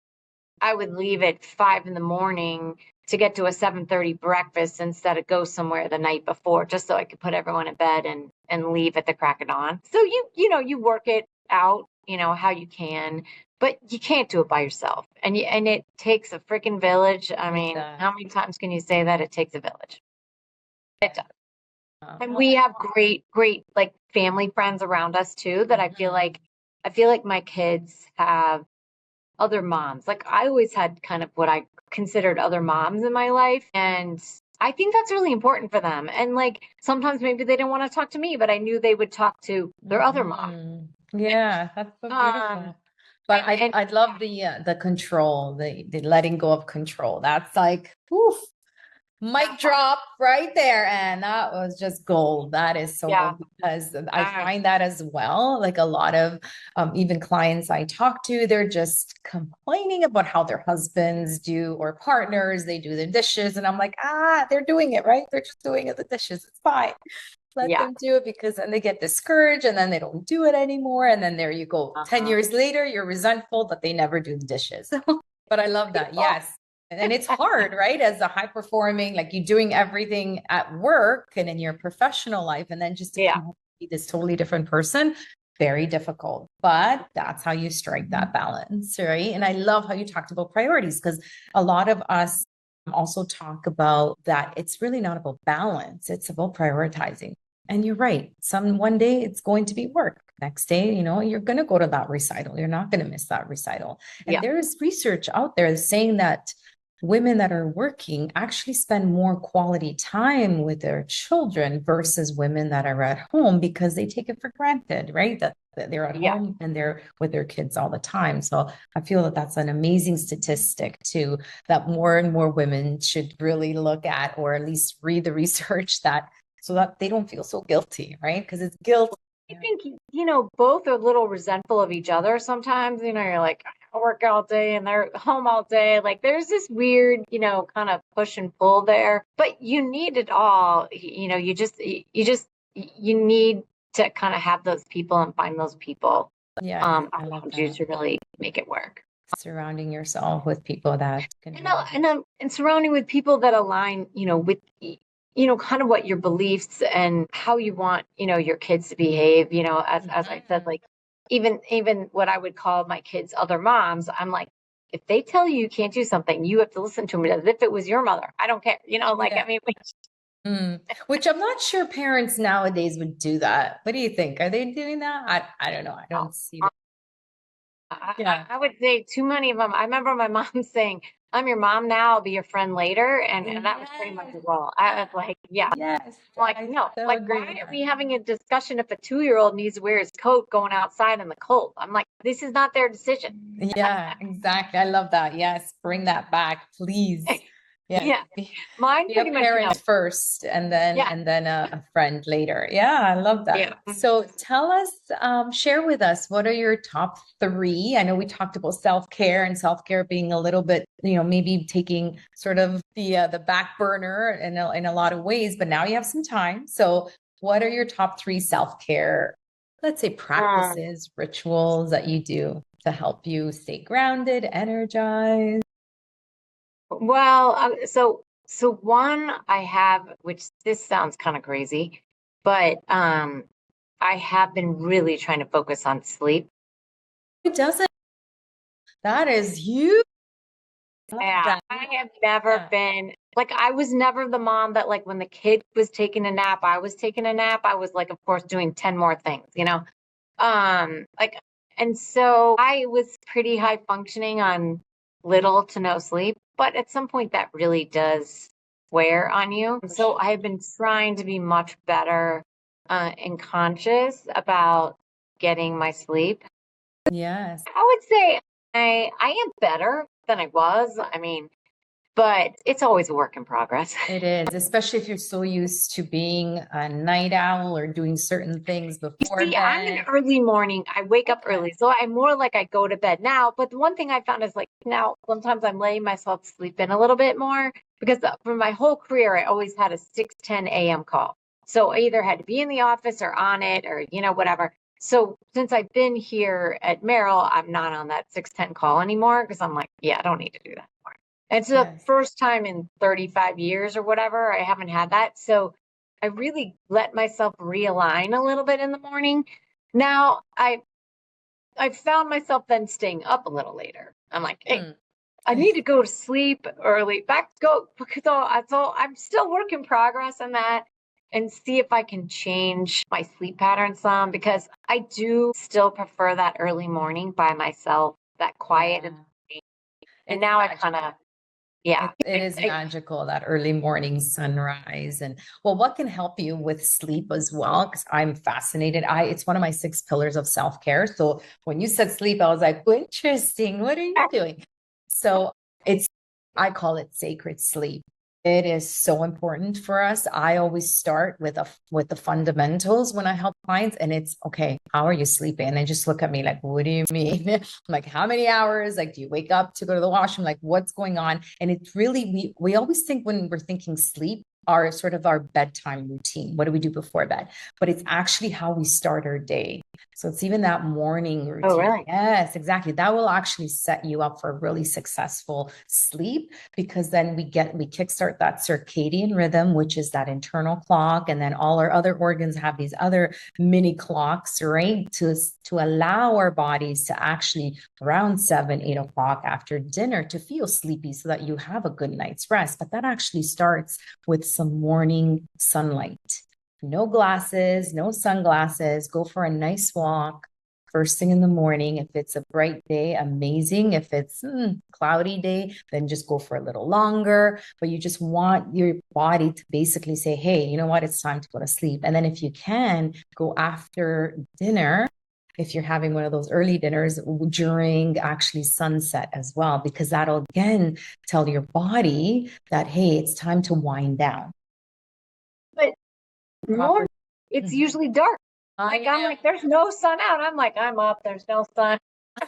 leave at 5 in the morning to get to a 7:30 breakfast instead of go somewhere the night before, just so I could put everyone in bed and leave at the crack of dawn. So you work it out, how you can, but you can't do it by yourself. And it takes a freaking village. I mean, how many times can you say that? It takes a village. It does. And we have great, great like family friends around us too, that I feel like my kids have other moms. Like, I always had kind of what I considered other moms in my life. And I think that's really important for them. And like, sometimes maybe they didn't want to talk to me, but I knew they would talk to their other mom. Yeah, that's so beautiful. But I love the control, the letting go of control. That's like, woof, mic drop right there. And that was just gold. That is so gold, because I find that as well. Like, a lot of even clients I talk to, they're just complaining about how their husbands do, or partners, they do the dishes. And I'm like, they're doing it, right? They're just doing it, the dishes. It's fine. Let them do it, because then they get discouraged and then they don't do it anymore. And then there you go. 10 years later, you're resentful that they never do the dishes. But I love that. Yes. And it's hard, right? As a high performing, like, you're doing everything at work and in your professional life, and then just to come home and be this totally different person, very difficult. But that's how you strike that balance, right? And I love how you talked about priorities, because a lot of us also talk about that it's really not about balance, it's about prioritizing. And you're right. One day it's going to be work. Next day, you're going to go to that recital. You're not going to miss that recital. And there is research out there saying that women that are working actually spend more quality time with their children versus women that are at home, because they take it for granted, right? That they're at home and they're with their kids all the time. So I feel that that's an amazing statistic too, that more and more women should really look at, or at least read the research, that so that they don't feel so guilty, right? Because it's guilt. I think, both are a little resentful of each other sometimes. You're like, I work all day and they're home all day. Like, there's this weird, kind of push and pull there, but you need it all. You need to kind of have those people and find those people around you to really make it work. Surrounding yourself with people that can and surrounding with people that align, with kind of what your beliefs and how you want, your kids to behave, as I said, like, even what I would call my kids other moms, I'm like, if they tell you you can't do something, you have to listen to them as if it was your mother. I don't care. I mean, which I'm not sure parents nowadays would do that. What do you think? Are they doing that? I don't know. I don't see that. I would say too many of them. I remember my mom saying, I'm your mom now, I'll be your friend later. And that was pretty much the role. I was like, like, no, like, why are we having a discussion if a 2-year-old needs to wear his coat going outside in the cold? I'm like, this is not their decision. Yeah, exactly. I love that. Yes. Bring that back, please. Mine be a parent first, and then a friend later. I love that. So tell us, share with us, what are your top 3? I know we talked about self-care, and self-care being a little bit, maybe taking sort of the back burner in a lot of ways, but now you have some time. So what are your top 3 self-care, let's say, practices, rituals that you do to help you stay grounded, energized? Well, so one I have, which this sounds kind of crazy, but I have been really trying to focus on sleep. It doesn't. That is huge. I have never been like, I was never the mom that, like, when the kid was taking a nap, I was taking a nap. I was like, of course, doing 10 more things, like, and so I was pretty high functioning on little to no sleep, but at some point that really does wear on you. So I've been trying to be much better and conscious about getting my sleep. Yes. I would say I am better than I was. I mean, but it's always a work in progress. It is, especially if you're so used to being a night owl or doing certain things You before see, I'm an bed. early morning. I wake up Okay. early. So I'm more like I go to bed now. But the one thing I found is like now sometimes I'm letting myself sleep in a little bit more because for my whole career, I always had a 6:10 a.m. call. So I either had to be in the office or on it or, whatever. So since I've been here at Merrill, I'm not on that 6:10 call anymore because I'm like, yeah, I don't need to do that anymore. It's the Yes. first time in 35 years or whatever, I haven't had that. So I really let myself realign a little bit in the morning. Now I found myself then staying up a little later. I'm like, hey, Mm. I need to go to sleep early. Back to go because I'm still work in progress on that and see if I can change my sleep pattern some because I do still prefer that early morning by myself, that quiet in the Yeah. morning. And It's now I kind of magical. yeah. It is magical, that early morning sunrise. And well, what can help you with sleep as well? Because I'm fascinated. It's one of my 6 pillars of self-care. So when you said sleep, I was like, "Oh, interesting. What are you doing?" So it's, I call it sacred sleep. It is so important for us. I always start with the fundamentals when I help clients, and it's okay. How are you sleeping? And they just look at me like, "What do you mean?" I'm like, "How many hours? Like, do you wake up to go to the washroom? Like, what's going on?" And it's really, we always think when we're thinking sleep, our sort of our bedtime routine. What do we do before bed? But it's actually how we start our day. So it's even that morning Oh, routine. really? Yes, exactly. That will actually set you up for a really successful sleep, because then we kickstart that circadian rhythm, which is that internal clock. And then all our other organs have these other mini clocks, right? To allow our bodies to actually around 7, 8 o'clock after dinner to feel sleepy so that you have a good night's rest. But that actually starts with some morning sunlight. No glasses, no sunglasses, go for a nice walk first thing in the morning. If it's a bright day, amazing. If it's cloudy day, then just go for a little longer. But you just want your body to basically say, hey, you know what? It's time to go to sleep. And then if you can, go after dinner. If you're having one of those early dinners during actually sunset as well, because that'll again tell your body that, hey, it's time to wind down. But Proper. more, it's Mhm. usually dark. I Like I'm know. like, there's no sun out. I'm like, I'm up. There's no sun.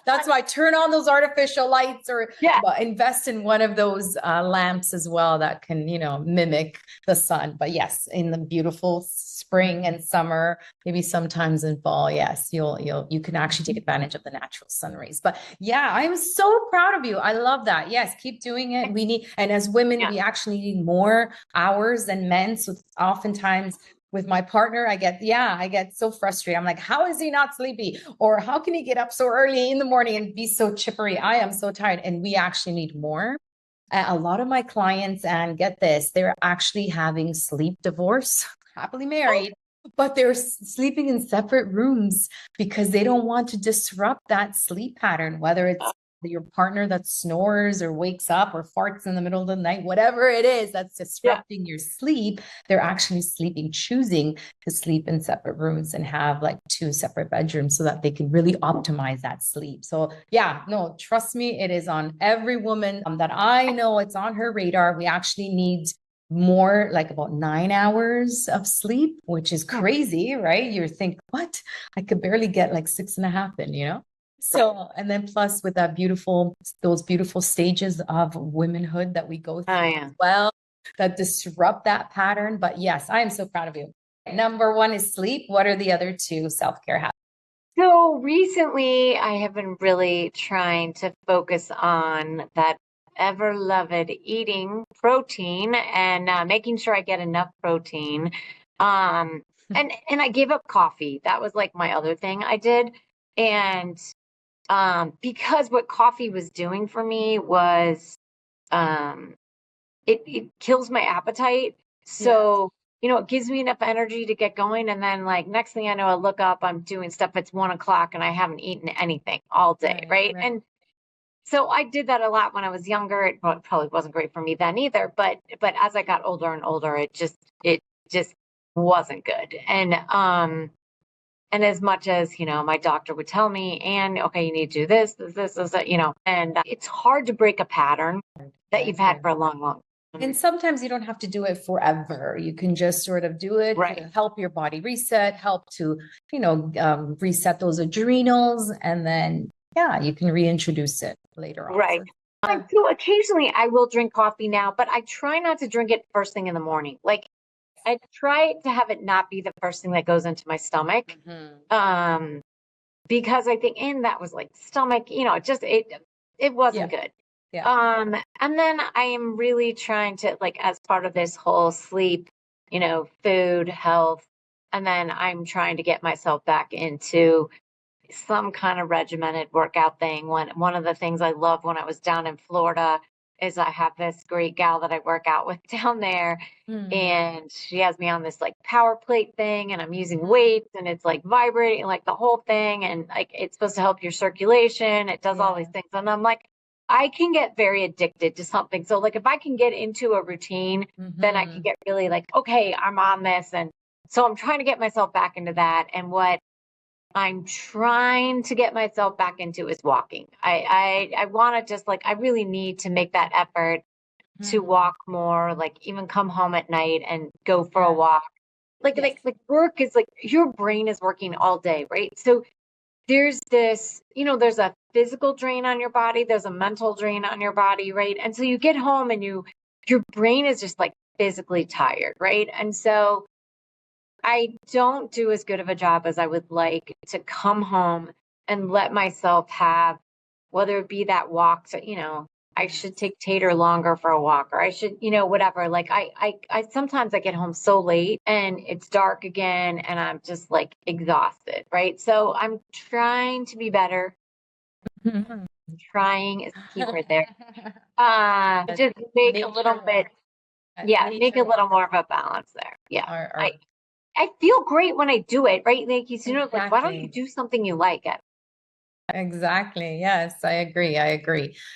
That's why turn on those artificial lights, or Yeah. invest in one of those lamps as well that can, mimic the sun. But yes, in the beautiful spring and summer, maybe sometimes in fall, yes, you can actually take advantage of the natural sun rays. But yeah, I'm so proud of you. I love that. Yes, keep doing it. We need, and as women, Yeah. we actually need more hours than men. So oftentimes with my partner, I get so frustrated. I'm like, how is he not sleepy? Or how can he get up so early in the morning and be so chippery? I am so tired. And we actually need more. A lot of my clients, and get this, they're actually having sleep divorce, happily married, but they're sleeping in separate rooms because they don't want to disrupt that sleep pattern, whether it's your partner that snores or wakes up or farts in the middle of the night, whatever it is that's Yeah. disrupting your sleep. They're actually choosing to sleep in separate rooms and have like 2 separate bedrooms so that they can really optimize that sleep. So yeah, no, trust me, it is on every woman that I know. It's on her radar. We actually need more, like about 9 hours of sleep, which is crazy, right? You think, what? I could barely get like 6.5 in. So, and then plus with those beautiful stages of womanhood that we go Oh, through yeah. as well, that disrupt that pattern. But yes, I am so proud of you. Number one is sleep. What are the other two self-care habits? So recently, I have been really trying to focus on that ever loved eating protein and making sure I get enough protein. And I gave up coffee. That was like my other thing I did. And because what coffee was doing for me was um, it kills my appetite. Yes. So, it gives me enough energy to get going. And then like next thing I know, I look up, I'm doing stuff. It's 1 o'clock and I haven't eaten anything all day. Right, Right. right. And so I did that a lot when I was younger. It probably wasn't great for me then either. But as I got older and older, it just wasn't good. And And as much as, my doctor would tell me, and okay, you need to do this, and it's hard to break a pattern that you've had for a long, long time. And sometimes you don't have to do it forever. You can just sort of do it to help your body reset, help to, reset those adrenals. And then, you can reintroduce it later on. Right. So occasionally I will drink coffee now, but I try not to drink it first thing in the morning. Like I try to have it not be the first thing that goes into my stomach. Because I think, and that was like stomach, it wasn't good. Yeah. And then I am really trying to, like, as part of this whole sleep, food, health, and then I'm trying to get myself back into some kind of regimented workout thing. One of the things I loved when I was down in Florida is I have this great gal that I work out with down there, and she has me on this like power plate thing, and I'm using weights, and it's like vibrating like the whole thing, and like it's supposed to help your circulation. It does all these things, and I'm like, I can get very addicted to something. So like if I can get into a routine, then I can get really like, okay, I'm on this. And so I'm trying to get myself back into that. And what I'm trying to get myself back into is walking. I want to just like, I really need to make that effort to walk more, like even come home at night and go for a walk. Like work is like your brain is working all day, right? So there's this, there's a physical drain on your body, there's a mental drain on your body, right? And so you get home and your brain is just like physically tired, right? And so I don't do as good of a job as I would like to come home and let myself have, whether it be that walk to, I should take Tater longer for a walk, or I should, whatever. Like I sometimes I get home so late and it's dark again and I'm just like exhausted, right? So I'm trying to be better. Trying is the key word there. Just make a little bit, make a little more of a balance there. Yeah. I feel great when I do it, right? Like like, why don't you do something you like? Exactly. Yes, I agree.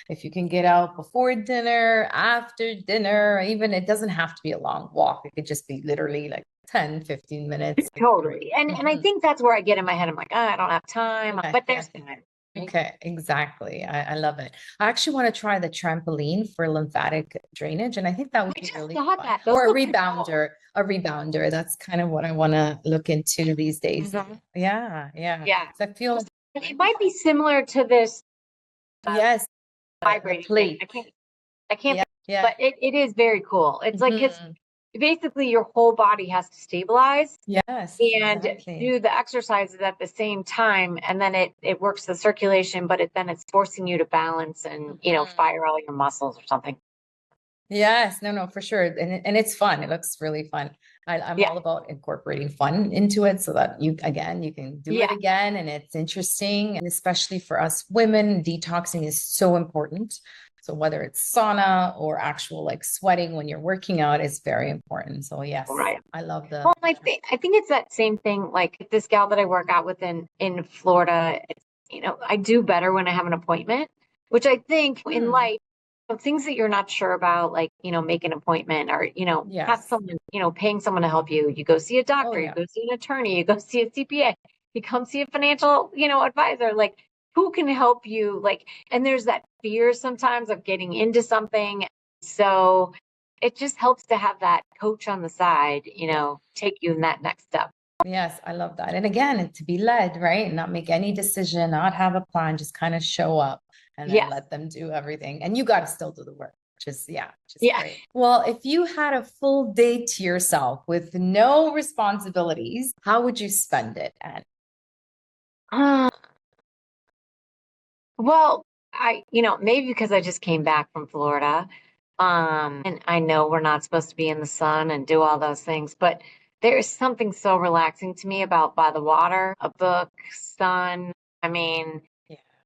If you can get out before dinner, after dinner, even it doesn't have to be a long walk. It could just be literally like 10, 15 minutes. Totally. And I think that's where I get in my head. I'm like, I don't have time, but there's time. Okay, exactly. I love it. I actually want to try the trampoline for lymphatic drainage, and I think that would be really fun. Or a rebounder, That's kind of what I want to look into these days. Yeah. So I feel it might be similar to this. Yes, vibrating plate. I can't. But it is very cool. It's like because basically your whole body has to stabilize. Yes. And do the exercises at the same time, and then it works the circulation, but it's forcing you to balance and fire all your muscles or something. Yes, no, for sure. And it's fun. It looks really fun. I'm all about incorporating fun into it so that you can do it again. And it's interesting. And especially for us women, detoxing is so important. So whether it's sauna or actual like sweating when you're working out is very important. So yes, I love the. Well, I think it's that same thing. Like this gal that I work out with in Florida, I do better when I have an appointment, which I think in life, things that you're not sure about, like, make an appointment or, have someone, paying someone to help you. You go see a doctor, you go see an attorney, you go see a CPA, you come see a financial, advisor, like who can help you? Like, and there's that fear sometimes of getting into something. So it just helps to have that coach on the side, take you in that next step. Yes, I love that. And again, to be led, right? Not make any decision, not have a plan, just kind of show up and then let them do everything. And you got to still do the work. Just great. Well, if you had a full day to yourself with no responsibilities, how would you spend it, Ann? Well, maybe because I just came back from Florida. And I know we're not supposed to be in the sun and do all those things, but there is something so relaxing to me about by the water, a book, sun. I mean,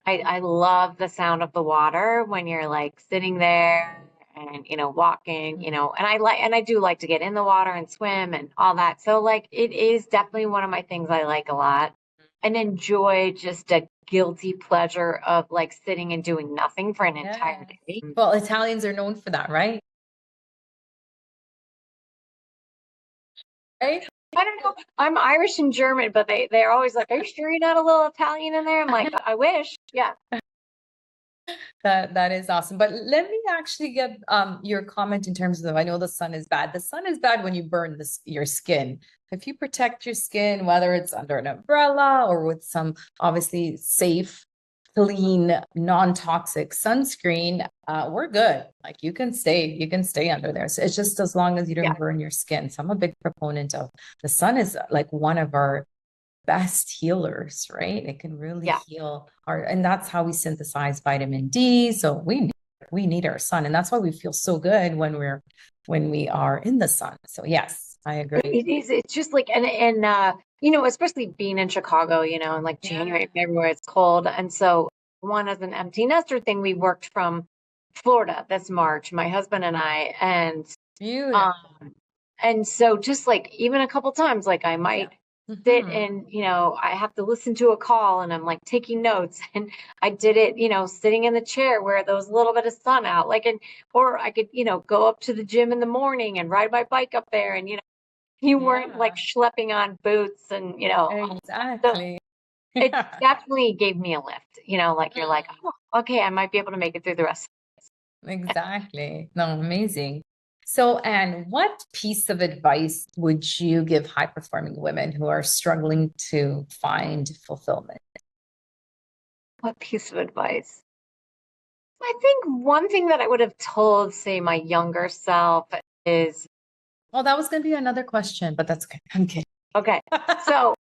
I love the sound of the water when you're like sitting there and, walking, and I do like to get in the water and swim and all that. So like, it is definitely one of my things I like a lot and enjoy just a guilty pleasure of like sitting and doing nothing for an entire day. Well, Italians are known for that, right? Right? I don't know. I'm Irish and German, but they're always like, "Are you sure you're not a little Italian in there?" I'm like, "I wish." Yeah. That is awesome. But let me actually get your comment in terms of, I know the sun is bad. The sun is bad when you burn your skin. If you protect your skin, whether it's under an umbrella or with some obviously safe, clean, non-toxic sunscreen, we're good. Like you can stay under there. So it's just as long as you don't burn your skin. So I'm a big proponent of the sun is like one of our best healers, right? It can really heal and that's how we synthesize vitamin D. So we need our sun, and that's why we feel so good when we are in the sun. So yes, I agree. It is. It's just like, and especially being in Chicago, in like January, February, it's cold, and so one as an empty nester thing, we worked from Florida this March, my husband and I, and and so just like even a couple times, like I might sit and, I have to listen to a call and I'm like taking notes, and I did it, sitting in the chair where there was a little bit of sun out, or I could, go up to the gym in the morning and ride my bike up there, and, you weren't like schlepping on boots and, exactly. So it definitely gave me a lift, like you're like, oh, okay, I might be able to make it through the rest. Exactly. No, amazing. So, Anne, what piece of advice would you give high-performing women who are struggling to find fulfillment? What piece of advice? I think one thing that I would have told, say, my younger self is... Well, that was going to be another question, but that's okay. I'm kidding. Okay. So,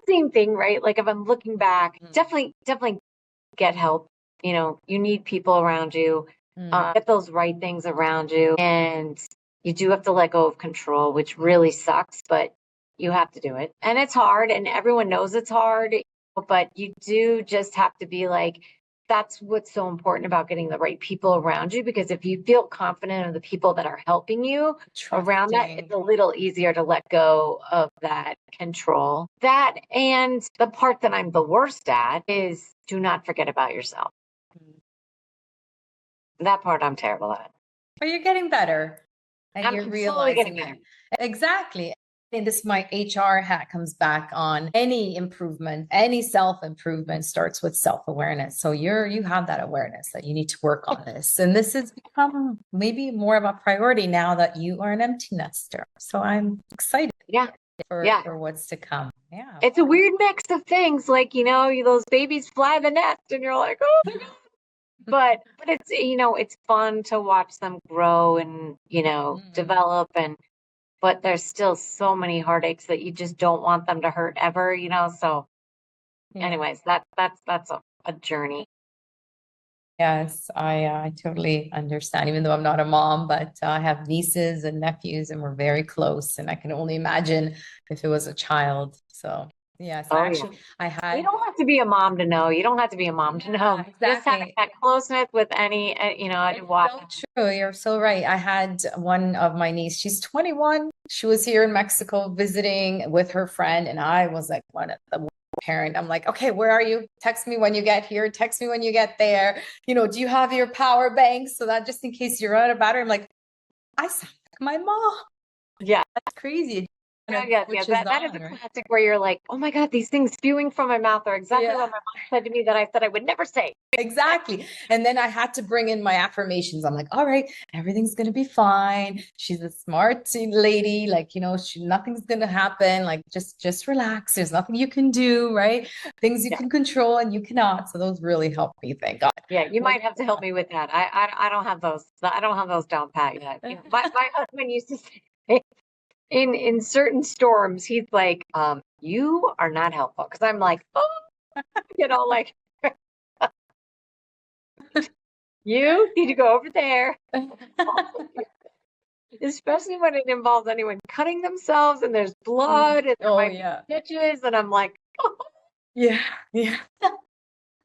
same thing, right? Like if I'm looking back, definitely get help. You need people around you. Get those right things around you. And you do have to let go of control, which really sucks, but you have to do it. And it's hard, and everyone knows it's hard, but you do just have to be like, that's what's so important about getting the right people around you, because if you feel confident in the people that are helping you around that, it's a little easier to let go of that control. That, and the part that I'm the worst at is do not forget about yourself. That part I'm terrible at. But you're getting better. And I'm you're slowly getting realizing better. Exactly. And this my HR hat comes back on. Any improvement, any self-improvement starts with self-awareness. So you have that awareness that you need to work on this. And this has become maybe more of a priority now that you are an empty nester. So I'm excited for what's to come. Yeah. It's a weird mix of things. Like, those babies fly the nest and you're like, oh my God. But it's, it's fun to watch them grow and, develop, but there's still so many heartaches that you just don't want them to hurt ever, so anyways, that's a journey. Yes, I totally understand, even though I'm not a mom, but I have nieces and nephews and we're very close, and I can only imagine if it was a child. So yes, I had. You don't have to be a mom to know. You don't have to be a mom to know. Exactly. Just having that closeness with any, I watch. So true. You're so right. I had one of my niece, she's 21. She was here in Mexico visiting with her friend, and I was like one of the parent. I'm like, okay, where are you? Text me when you get here. Text me when you get there. Do you have your power bank so that just in case you're out of battery? I'm like, I sound like my mom. Yeah, that's crazy. That is a classic where you're like, oh my God, these things spewing from my mouth are exactly what my mom said to me that I said I would never say. Exactly. And then I had to bring in my affirmations. I'm like, all right, everything's going to be fine. She's a smart lady. Like, nothing's going to happen. Like, just relax. There's nothing you can do, right? Things you can control and you cannot. So those really helped me. Thank God. Yeah. You might have to help me with that. I don't have those. I don't have those down pat yet. My husband used to say, in certain storms, he's like, you are not helpful. Cause I'm like, oh, like, you need to go over there. Especially when it involves anyone cutting themselves and there's blood and there might be stitches. And I'm like, oh. Yeah.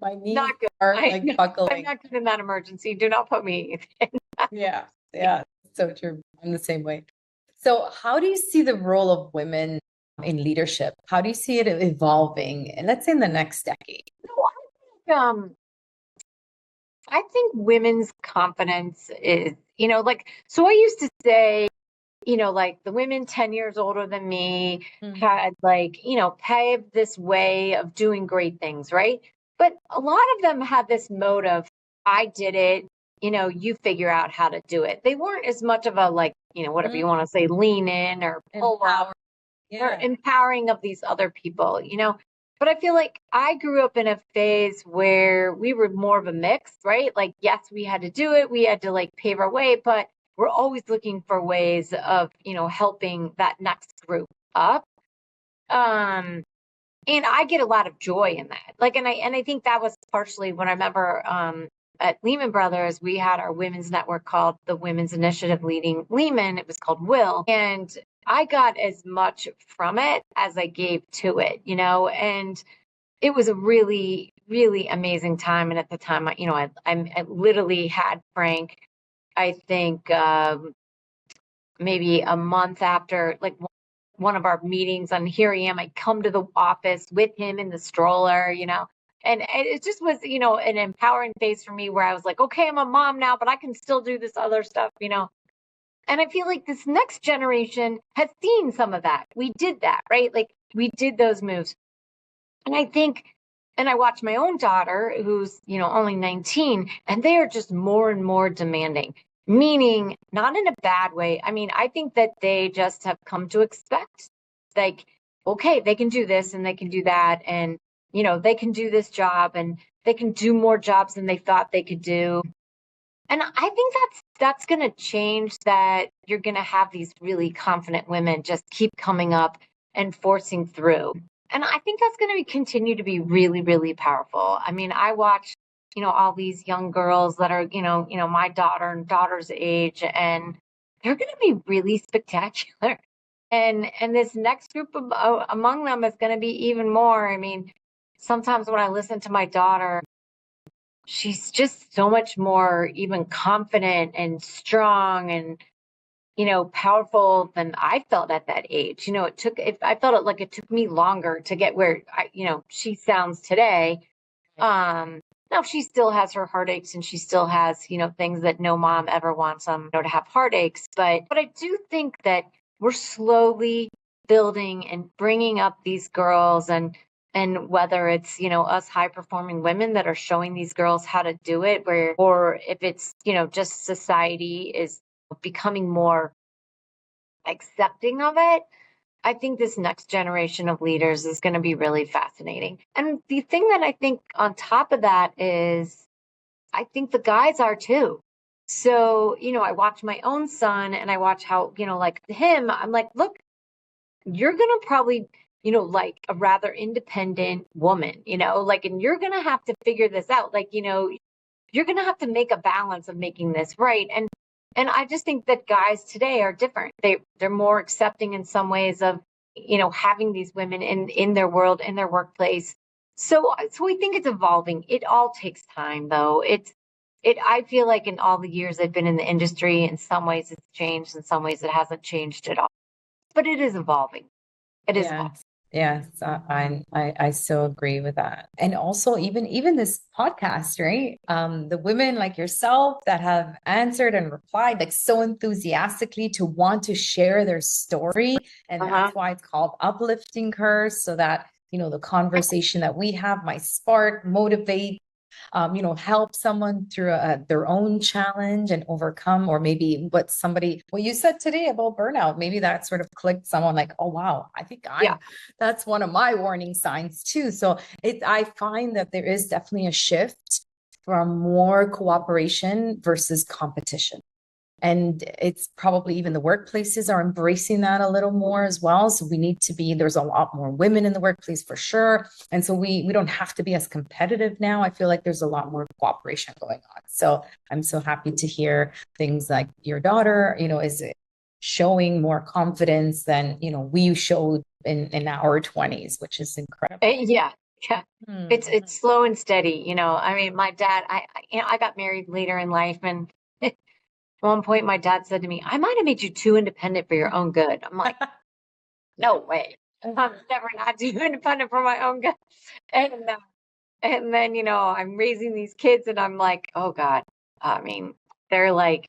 My knees are like buckling. I'm not good in that emergency. Do not put me in that. Yeah. So true. I'm the same way. So how do you see the role of women in leadership? How do you see it evolving? And let's say in the next decade. I think women's confidence is, so I used to say like the women 10 years older than me had like, paved this way of doing great things, right? But a lot of them had this mode of, I did it, you figure out how to do it. They weren't as much of a like, whatever you want to say, lean in or pull up or empowering of these other people. But I feel like I grew up in a phase where we were more of a mix, right? Like, yes, we had to do it. We had to like pave our way, but we're always looking for ways of, helping that next group up. And I get a lot of joy in that. Like, and I think that was partially when I remember, at Lehman Brothers, we had our women's network called the Women's Initiative Leading Lehman. It was called Will. And I got as much from it as I gave to it, and it was a really, really amazing time. And at the time, I literally had Frank, I think, maybe a month after like one of our meetings, and here I am, I come to the office with him in the stroller. And it just was, an empowering phase for me where I was like, okay, I'm a mom now, but I can still do this other stuff. And I feel like this next generation has seen some of that. We did that, right? Like we did those moves. And I think, and I watch my own daughter who's, only 19, and they are just more and more demanding, meaning not in a bad way. I mean, I think that they just have come to expect like, okay, they can do this and they can do that. And, they can do this job and they can do more jobs than they thought they could do. And I think that's going to change, that you're going to have these really confident women just keep coming up and forcing through. And I think that's going to continue to be really, really powerful. I mean, I watch, all these young girls that are, my daughter and daughter's age, and they're going to be really spectacular. And this next group among them is going to be even more. I mean, sometimes when I listen to my daughter, she's just so much more even confident and strong and, powerful than I felt at that age. I felt it like it took me longer to get where she sounds today. Now she still has her heartaches and she still has, things that no mom ever wants them, to have heartaches. But I do think that we're slowly building and bringing up these girls, and whether it's, us high performing women that are showing these girls how to do it, or if it's, just society is becoming more accepting of it. I think this next generation of leaders is going to be really fascinating. And the thing that I think on top of that is, I think the guys are too. So, I watch my own son and I watch how, like him, I'm like, look, you're going to probably, like a rather independent woman, like, and you're going to have to figure this out. Like, you're going to have to make a balance of making this right. And I just think that guys today are different. They're more accepting in some ways of, having these women in their world, in their workplace. So I think it's evolving. It all takes time though. I feel like in all the years I've been in the industry, in some ways it's changed, in some ways it hasn't changed at all. But it is evolving. It is evolving. Yes, I so agree with that. And also even this podcast, right? The women like yourself that have answered and replied like so enthusiastically to want to share their story. And that's why it's called Uplifting Her, so that, the conversation that we have might spark, motivate, help someone through their own challenge and overcome, or maybe what you said today about burnout, maybe that sort of clicked someone like, oh, wow, I think that's one of my warning signs too. So I find that there is definitely a shift from more cooperation versus competition. And it's probably even the workplaces are embracing that a little more as well. So there's a lot more women in the workplace for sure. And so we don't have to be as competitive now. I feel like there's a lot more cooperation going on. So I'm so happy to hear things like your daughter, is showing more confidence than, we showed in our 20s, which is incredible. Yeah. It's slow and steady. I mean, my dad, I got married later in life, and at one point my dad said to me, I might have made you too independent for your own good. I'm like, no way. I'm never not too independent for my own good. And then, I'm raising these kids and I'm like, oh God, I mean, they're like,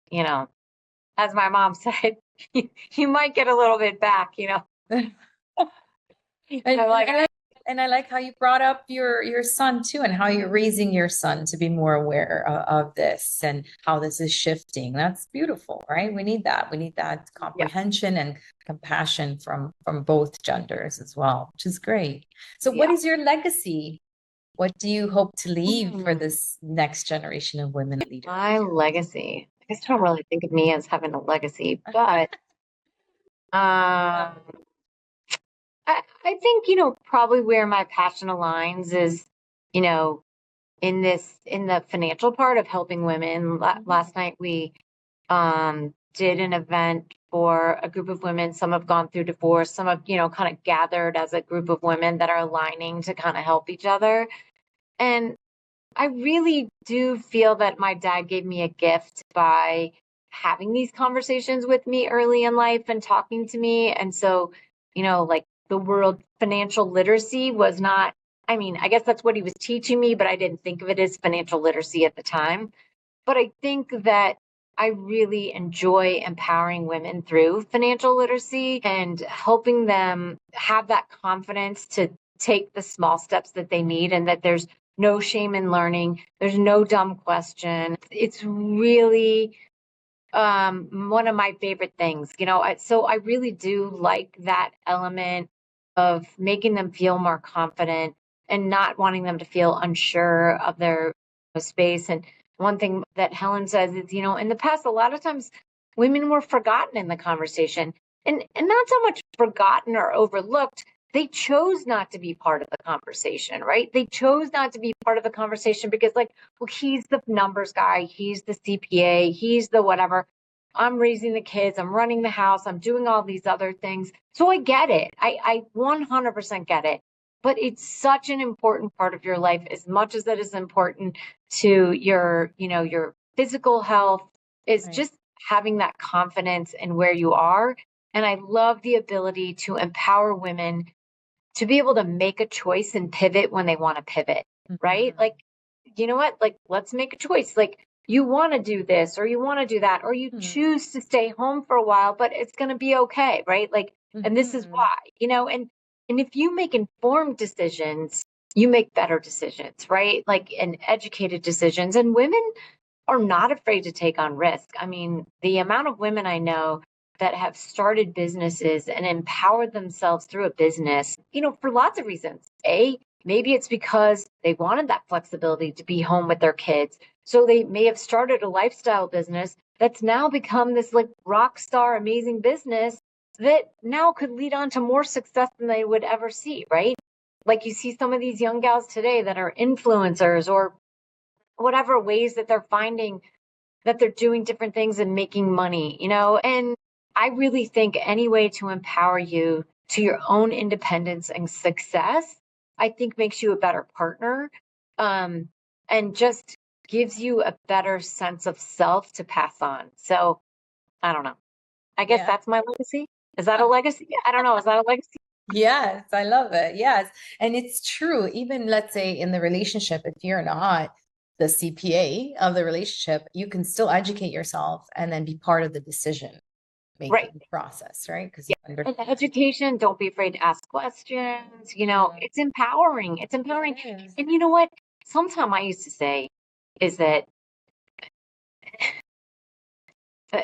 as my mom said, you might get a little bit back, you know. And, like, and I like how you brought up your son too, and how you're raising your son to be more aware of this and how this is shifting. That's beautiful, right? We need that. We need that comprehension and compassion from both genders as well, which is great. So, what is your legacy? What do you hope to leave for this next generation of women leaders? My legacy. I guess I don't really think of me as having a legacy, but I think, probably where my passion aligns is, you know, in the financial part of helping women. Last night we did an event for a group of women. Some have gone through divorce, some have, kind of gathered as a group of women that are aligning to kind of help each other. And I really do feel that my dad gave me a gift by having these conversations with me early in life and talking to me. And so, like the word financial literacy was not, I mean, I guess that's what he was teaching me, but I didn't think of it as financial literacy at the time. But I think that I really enjoy empowering women through financial literacy and helping them have that confidence to take the small steps that they need, and that there's no shame in learning. There's no dumb question. It's really one of my favorite things, so I really do like that element of making them feel more confident and not wanting them to feel unsure of their space. And one thing that Helen says is, in the past, a lot of times women were forgotten in the conversation, and not so much forgotten or overlooked. They chose not to be part of the conversation, right? They chose not to be part of the conversation because, like, well, he's the numbers guy, he's the CPA, he's the whatever. I'm raising the kids, I'm running the house, I'm doing all these other things. So I get it. I 100% get it. But it's such an important part of your life, as much as it is important to your physical health, is just having that confidence in where you are. And I love the ability to empower women to be able to make a choice and pivot when they want to pivot, right? Like, you know what? Like, let's make a choice. Like, you want to do this or you want to do that, or you choose to stay home for a while, but it's going to be okay, right? Like, and this is why, and if you make informed decisions, you make better decisions, right? Like, and educated decisions. And women are not afraid to take on risk. I mean, the amount of women I know that have started businesses and empowered themselves through a business, for lots of reasons. Maybe it's because they wanted that flexibility to be home with their kids. So they may have started a lifestyle business that's now become this like rock star, amazing business that now could lead on to more success than they would ever see, right? Like, you see some of these young gals today that are influencers or whatever ways that they're finding that they're doing different things and making money, and I really think any way to empower you to your own independence and success, I think makes you a better partner, and just gives you a better sense of self to pass on. So I don't know. I guess that's my legacy. Is that a legacy? I don't know. Is that a legacy? Yes, I love it. Yes. And it's true. Even let's say in the relationship, if you're not the CPA of the relationship, you can still educate yourself and then be part of the decision making process, right? Because And education, don't be afraid to ask questions. It's empowering. It's empowering. And you know what? Sometimes I used to say is that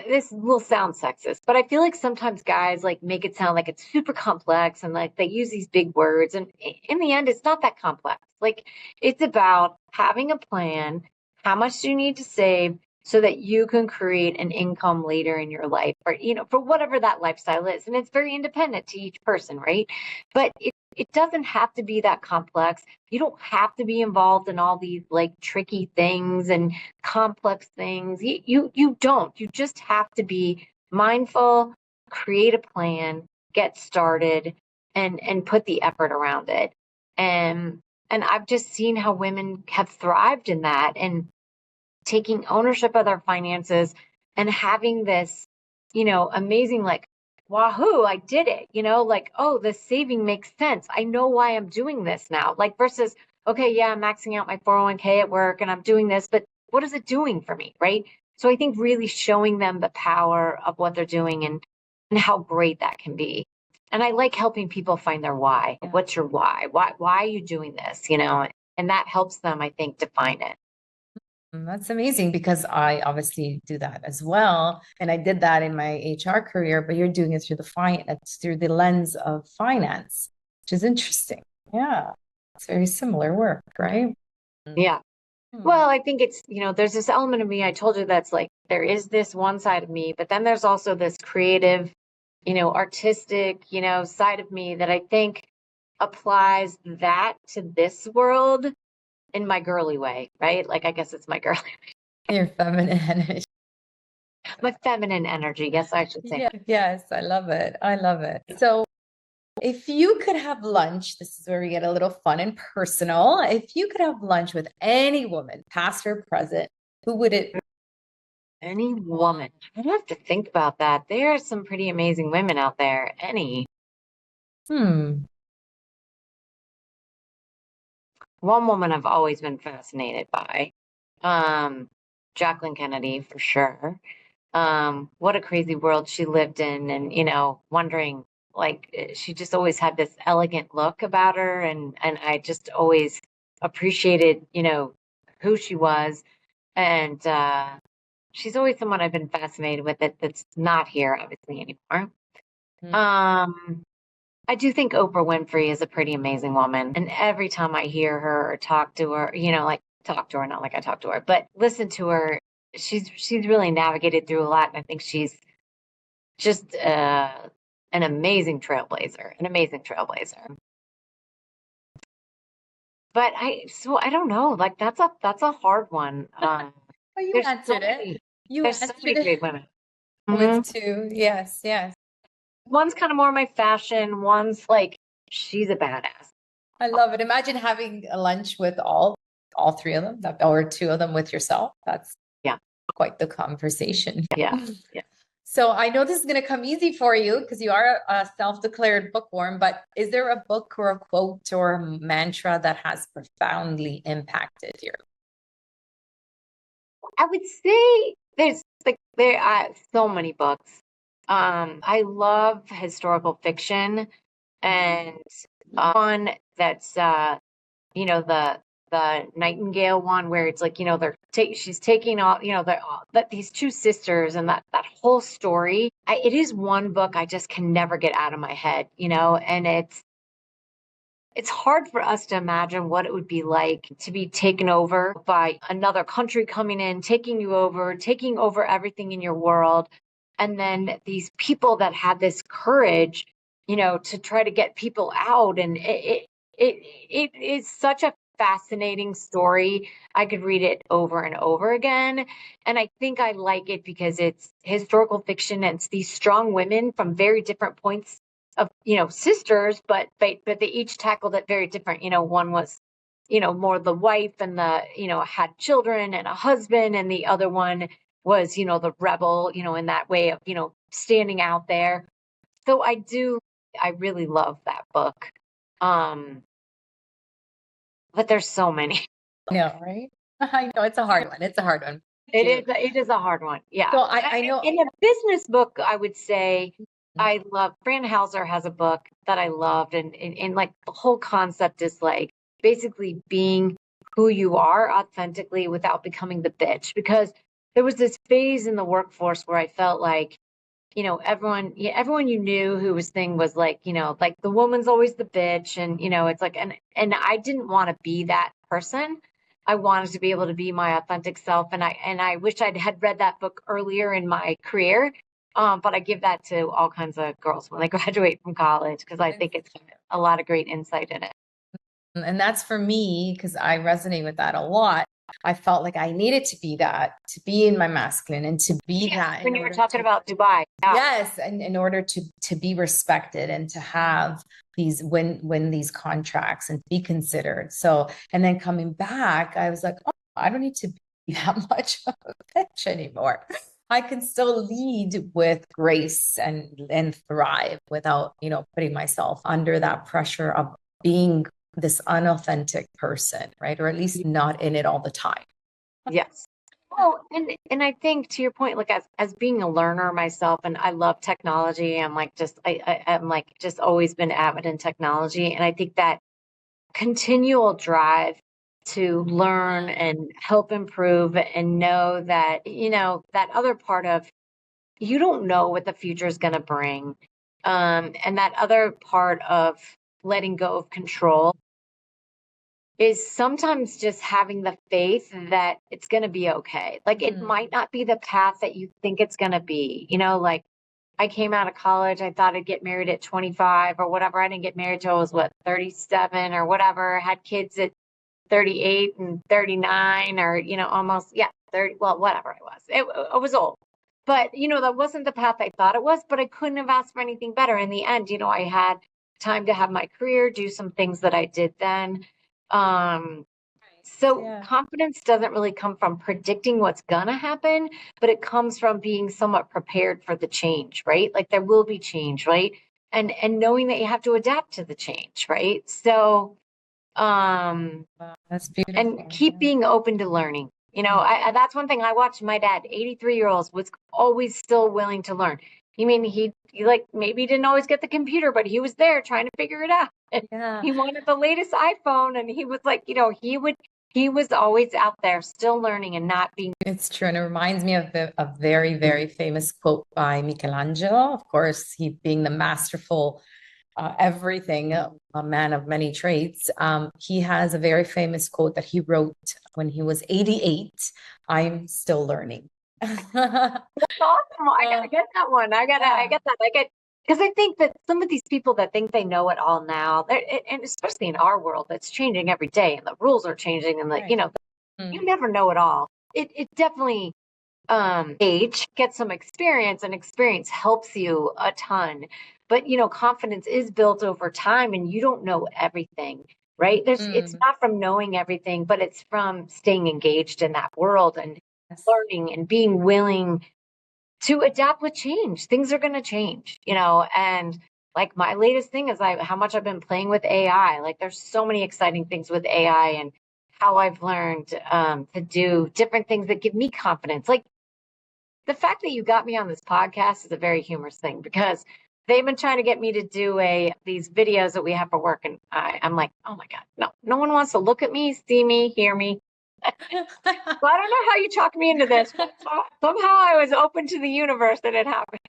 this will sound sexist, but I feel like sometimes guys like make it sound like it's super complex and like they use these big words. And in the end, it's not that complex. Like, it's about having a plan. How much do you need to save so that you can create an income later in your life, or, for whatever that lifestyle is. And it's very independent to each person, right? But it doesn't have to be that complex. You don't have to be involved in all these like tricky things and complex things. You don't. You just have to be mindful, create a plan, get started, and put the effort around it. And I've just seen how women have thrived in that, and taking ownership of their finances and having this, amazing, like, wahoo, I did it, like, oh, the saving makes sense. I know why I'm doing this now. Like, versus, okay, yeah, I'm maxing out my 401k at work and I'm doing this, but what is it doing for me, right? So I think really showing them the power of what they're doing and how great that can be. And I like helping people find their why. What's your why? Why are you doing this? And that helps them, I think, define it. That's amazing because I obviously do that as well. And I did that in my HR career, but you're doing it through the lens of finance, which is interesting. Yeah. It's very similar work, right? Yeah. Well, I think it's, there's this element of me, I told you that's like, there is this one side of me, but then there's also this creative, artistic, side of me that I think applies that to this world in my girly way, right? Like, I guess it's my girly, Your feminine energy. my feminine energy. Yes, I should say. Yeah. Yes, I love it. I love it. So if you could have lunch, this is where we get a little fun and personal. If you could have lunch with any woman, past or present, who would it be? Any woman. I'd have to think about that. There are some pretty amazing women out there. Hmm. One woman I've always been fascinated by. Jacqueline Kennedy, for sure. What a crazy world she lived in, and wondering, like, she just always had this elegant look about her, and I just always appreciated who she was. And she's always someone I've been fascinated with that's not here obviously anymore. Hmm. I do think Oprah Winfrey is a pretty amazing woman, and every time I hear her or talk to her, like talk to her, not like I talk to her, but listen to her, she's really navigated through a lot, and I think she's just an amazing trailblazer, But I don't know, like that's a hard one. Well, you There's so answered it. many, You there's so answered many it great women. with two. Yes, yes. One's kind of more my fashion. One's like she's a badass. I love it. Imagine having a lunch with all three of them, or two of them with yourself. That's Yeah, quite the conversation. yeah, yeah. So I know this is going to come easy for you because you are a self-declared bookworm, but is there a book or a quote or a mantra that has profoundly impacted you? I would say there are so many books. I love historical fiction, and one that's the Nightingale one where it's like she's taking all that these two sisters and that whole story. It is one book I just can never get out of my head, and it's hard for us to imagine what it would be like to be taken over by another country coming in, taking over everything in your world. And then these people that had this courage, to try to get people out. And it is such a fascinating story. I could read it over and over again. And I think I like it because it's historical fiction and it's these strong women from very different points of sisters, but they each tackled it very different. One was more the wife and the had children and a husband, and the other one was the rebel, in that way of standing out there. So I really love that book. But there's so many. No, right? I know it's a hard one. It's a hard one. It is a hard one. Yeah. So I know In a business book, I would say I love Fran Hauser has a book that I loved, and like the whole concept is like basically being who you are authentically without becoming the bitch. Because there was this phase in the workforce where I felt like, everyone you knew whose thing was like, like the woman's always the bitch, and it's like, and I didn't want to be that person. I wanted to be able to be my authentic self, and I wish I'd had read that book earlier in my career. But I give that to all kinds of girls when they graduate from college because I think it's a lot of great insight in it. and that's for me because I resonate with that a lot. I felt like I needed to be that, to be in my masculine and to be that. When you were talking about Dubai. Yeah. Yes, and in order to be respected and to have these win these contracts and be considered. So, and then coming back, I was like, oh, I don't need to be that much of a bitch anymore. I can still lead with grace and thrive without, putting myself under that pressure of being this unauthentic person, right? Or at least not in it all the time. Yes. Well, and I think to your point, like as being a learner myself, and I love technology. I'm like just I'm like just always been avid in technology, and I think that continual drive to learn and help improve and know that that other part of you don't know what the future is going to bring, and that other part of letting go of control is sometimes just having the faith that it's going to be okay. Like it might not be the path that you think it's going to be. Like I came out of college, I thought I'd get married at 25 or whatever. I didn't get married till I was 37 or whatever. I had kids at 38 and 39 or, almost, yeah, 30, well, whatever it was. I was old. But, that wasn't the path I thought it was, but I couldn't have asked for anything better. In the end, I had time to have my career, do some things that I did then. Um, so Yeah. confidence doesn't really come from predicting what's gonna happen, but it comes from being somewhat prepared for the change, right? Like there will be change, right? And knowing that you have to adapt to the change, right? So um Wow, that's beautiful. and keep being open to learning. That's one thing I watched my dad, 83-year-olds, was always still willing to learn. I mean, he like maybe didn't always get the computer, but he was there trying to figure it out. And Yeah. he wanted the latest iPhone, and he was like, he was always out there still learning and not being. It's true. And it reminds me of a very, very famous quote by Michelangelo. Of course, he being the masterful everything, a man of many traits. He has a very famous quote that he wrote when he was 88. I'm still learning. That's awesome. I gotta get that one. I get that. Because I think that some of these people that think they know it all now, and especially in our world, that's changing every day, and the rules are changing, and you never know it all. It definitely age, get some experience, and experience helps you a ton. But confidence is built over time, and you don't know everything, right? It's not from knowing everything, but it's from staying engaged in that world and learning and being willing to adapt with change. Things are going to change, and like my latest thing is how much I've been playing with AI. Like there's so many exciting things with AI and how I've learned to do different things that give me confidence. Like the fact that you got me on this podcast is a very humorous thing because they've been trying to get me to do these videos that we have for work. And I'm like, oh my God, no one wants to look at me, see me, hear me. Well, I don't know how you talked me into this, but somehow I was open to the universe that it happened.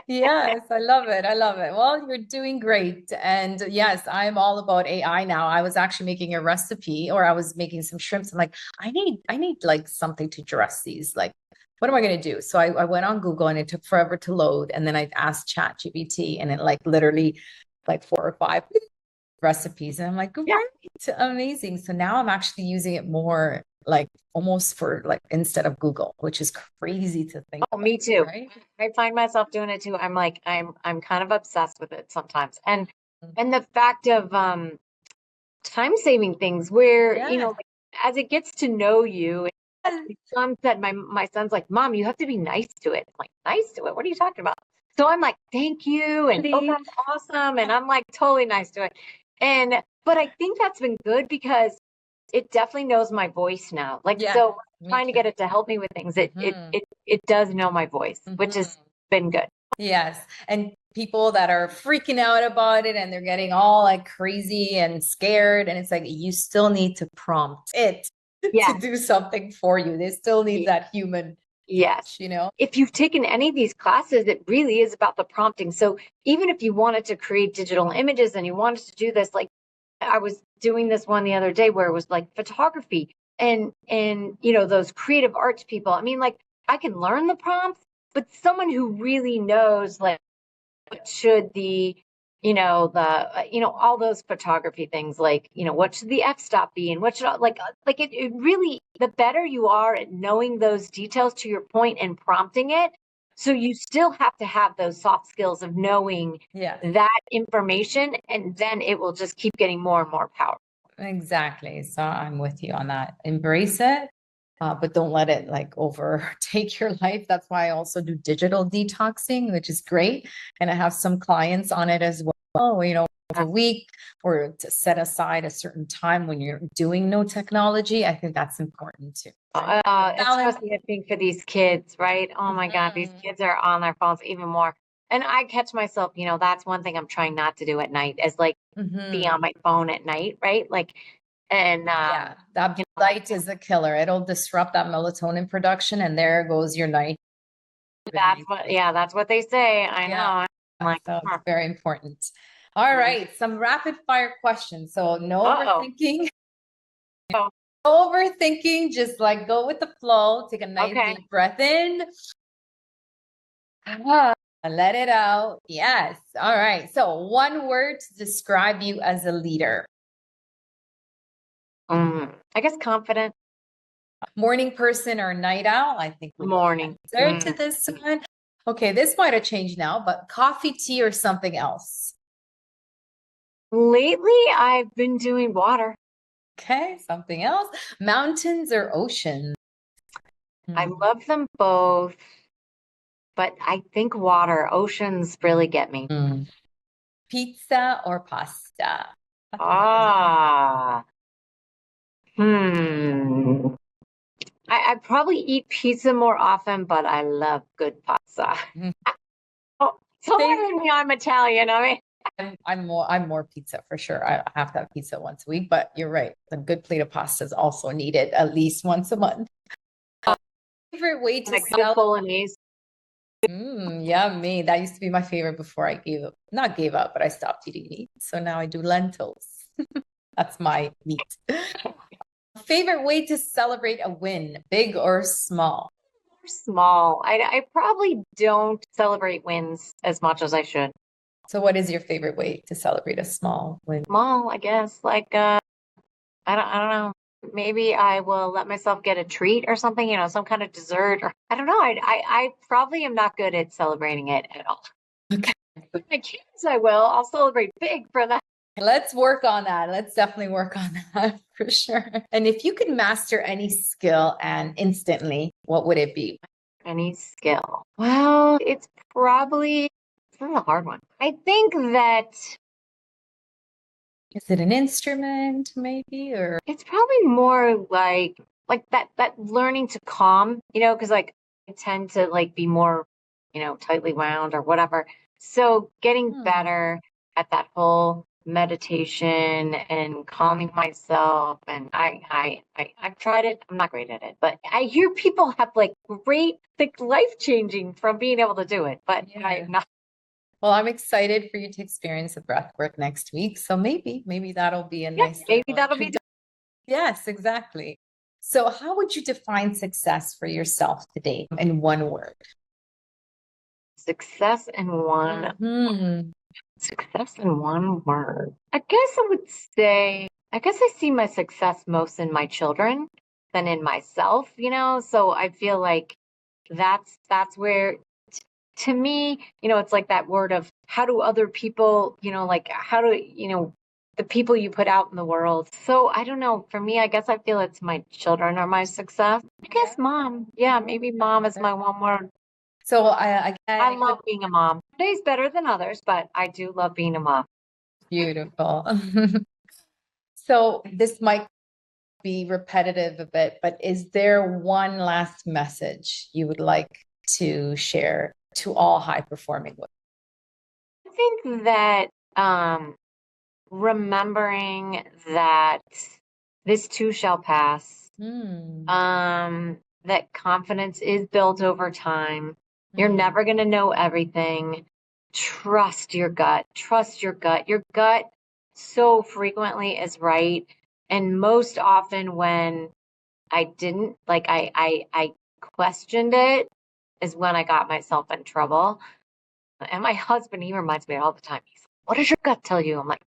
Yes, I love it. I love it. Well, you're doing great. And yes, I'm all about AI now. I was actually making a recipe or I was making some shrimps. I'm like, I need like something to dress these. Like, what am I going to do? So I went on Google and it took forever to load. And then I asked ChatGPT and it like literally like 4 or 5 recipes. And I'm like, great, amazing. So now I'm actually using it more like almost for like instead of Google, which is crazy to think. Oh, me too. Right? I find myself doing it too. I'm like, I'm kind of obsessed with it sometimes. And the fact of time saving things where, like, as it gets to know you, my son said, my son's like, Mom, you have to be nice to it. I'm like, nice to it? What are you talking about? So I'm like, thank you. And oh, that's awesome. And I'm like totally nice to it. But I think that's been good because it definitely knows my voice now. Like, so trying to get it to help me with things, it does know my voice, which has been good. Yes. And people that are freaking out about it and they're getting all like crazy and scared. And it's like, you still need to prompt it to do something for you. They still need that human touch, If you've taken any of these classes, it really is about the prompting. So even if you wanted to create digital images and you wanted to do this, like I was doing this one the other day where it was like photography and those creative arts people. I mean, like I can learn the prompts, but someone who really knows like what should all those photography things, like, what should the f-stop be and what should it really, the better you are at knowing those details, to your point, and prompting it. So you still have to have those soft skills of knowing that information, and then it will just keep getting more and more powerful. Exactly. So I'm with you on that. Embrace it, but don't let it like overtake your life. That's why I also do digital detoxing, which is great. And I have some clients on it as well, a week, or to set aside a certain time when you're doing no technology. I think that's important too. Especially I think for these kids, right? Oh my God, these kids are on their phones even more. And I catch myself, that's one thing I'm trying not to do at night is like be on my phone at night, right? Like, and yeah, that light is a killer. It'll disrupt that melatonin production, and there goes your night. That's what they say. I know. I'm like, so it's very important. All right, some rapid fire questions. So no overthinking. No overthinking, just like go with the flow. Take a nice deep breath in. Let it out. Yes. All right. So one word to describe you as a leader. I guess confident. Morning person or night owl? I think morning. To this one. Okay, this might have changed now, but coffee, tea, or something else? Lately, I've been doing water. Okay, something else. Mountains or oceans? I love them both, but I think water. Oceans really get me. Pizza or pasta? I probably eat pizza more often, but I love good pasta. Somewhere in me, I'm Italian. I mean, I'm more pizza for sure. I have to have pizza once a week, but you're right. A good plate of pasta is also needed at least once a month. Favorite way to sell bolognese. Yummy. That used to be my favorite before I not gave up, but I stopped eating meat. So now I do lentils. That's my meat. Favorite way to celebrate a win, big or small? Small. I probably don't celebrate wins as much as I should. So what is your favorite way to celebrate a small win? Small, I guess. Like I don't know. Maybe I will let myself get a treat or something, some kind of dessert, or I don't know. I probably am not good at celebrating it at all. Okay. With my kids, I will. I'll celebrate big for that. Let's work on that. Let's definitely work on that for sure. And if you could master any skill and instantly, what would it be? Any skill? Well, it's probably a hard one. I think that is it an instrument maybe, or it's probably more like that learning to calm, because like I tend to like be more, tightly wound or whatever. So getting better at that whole meditation and calming myself. And I've tried it. I'm not great at it, but I hear people have like great, like life-changing from being able to do it, but I'm not. Well, I'm excited for you to experience the breath work next week. So maybe that'll be a nice. Maybe that'll be. Yes, exactly. So how would you define success for yourself today in one word? Success in one. Success in one word. I guess I would say, I see my success most in my children than in myself, so I feel like that's where to me, it's like that word of how do other people, like how do, the people you put out in the world. So I don't know. For me, I guess I feel it's my children are my success. I guess mom. Yeah, maybe mom is my one word. So I love being a mom. Today's better than others, but I do love being a mom. Beautiful. So this might be repetitive a bit, but is there one last message you would like to share to all high performing women? I think that remembering that this too shall pass. That confidence is built over time. You're never going to know everything. Trust your gut. Trust your gut. Your gut so frequently is right. And most often when I didn't, like I questioned it, is when I got myself in trouble. And my husband, he reminds me all the time. He's like, what does your gut tell you? I'm like,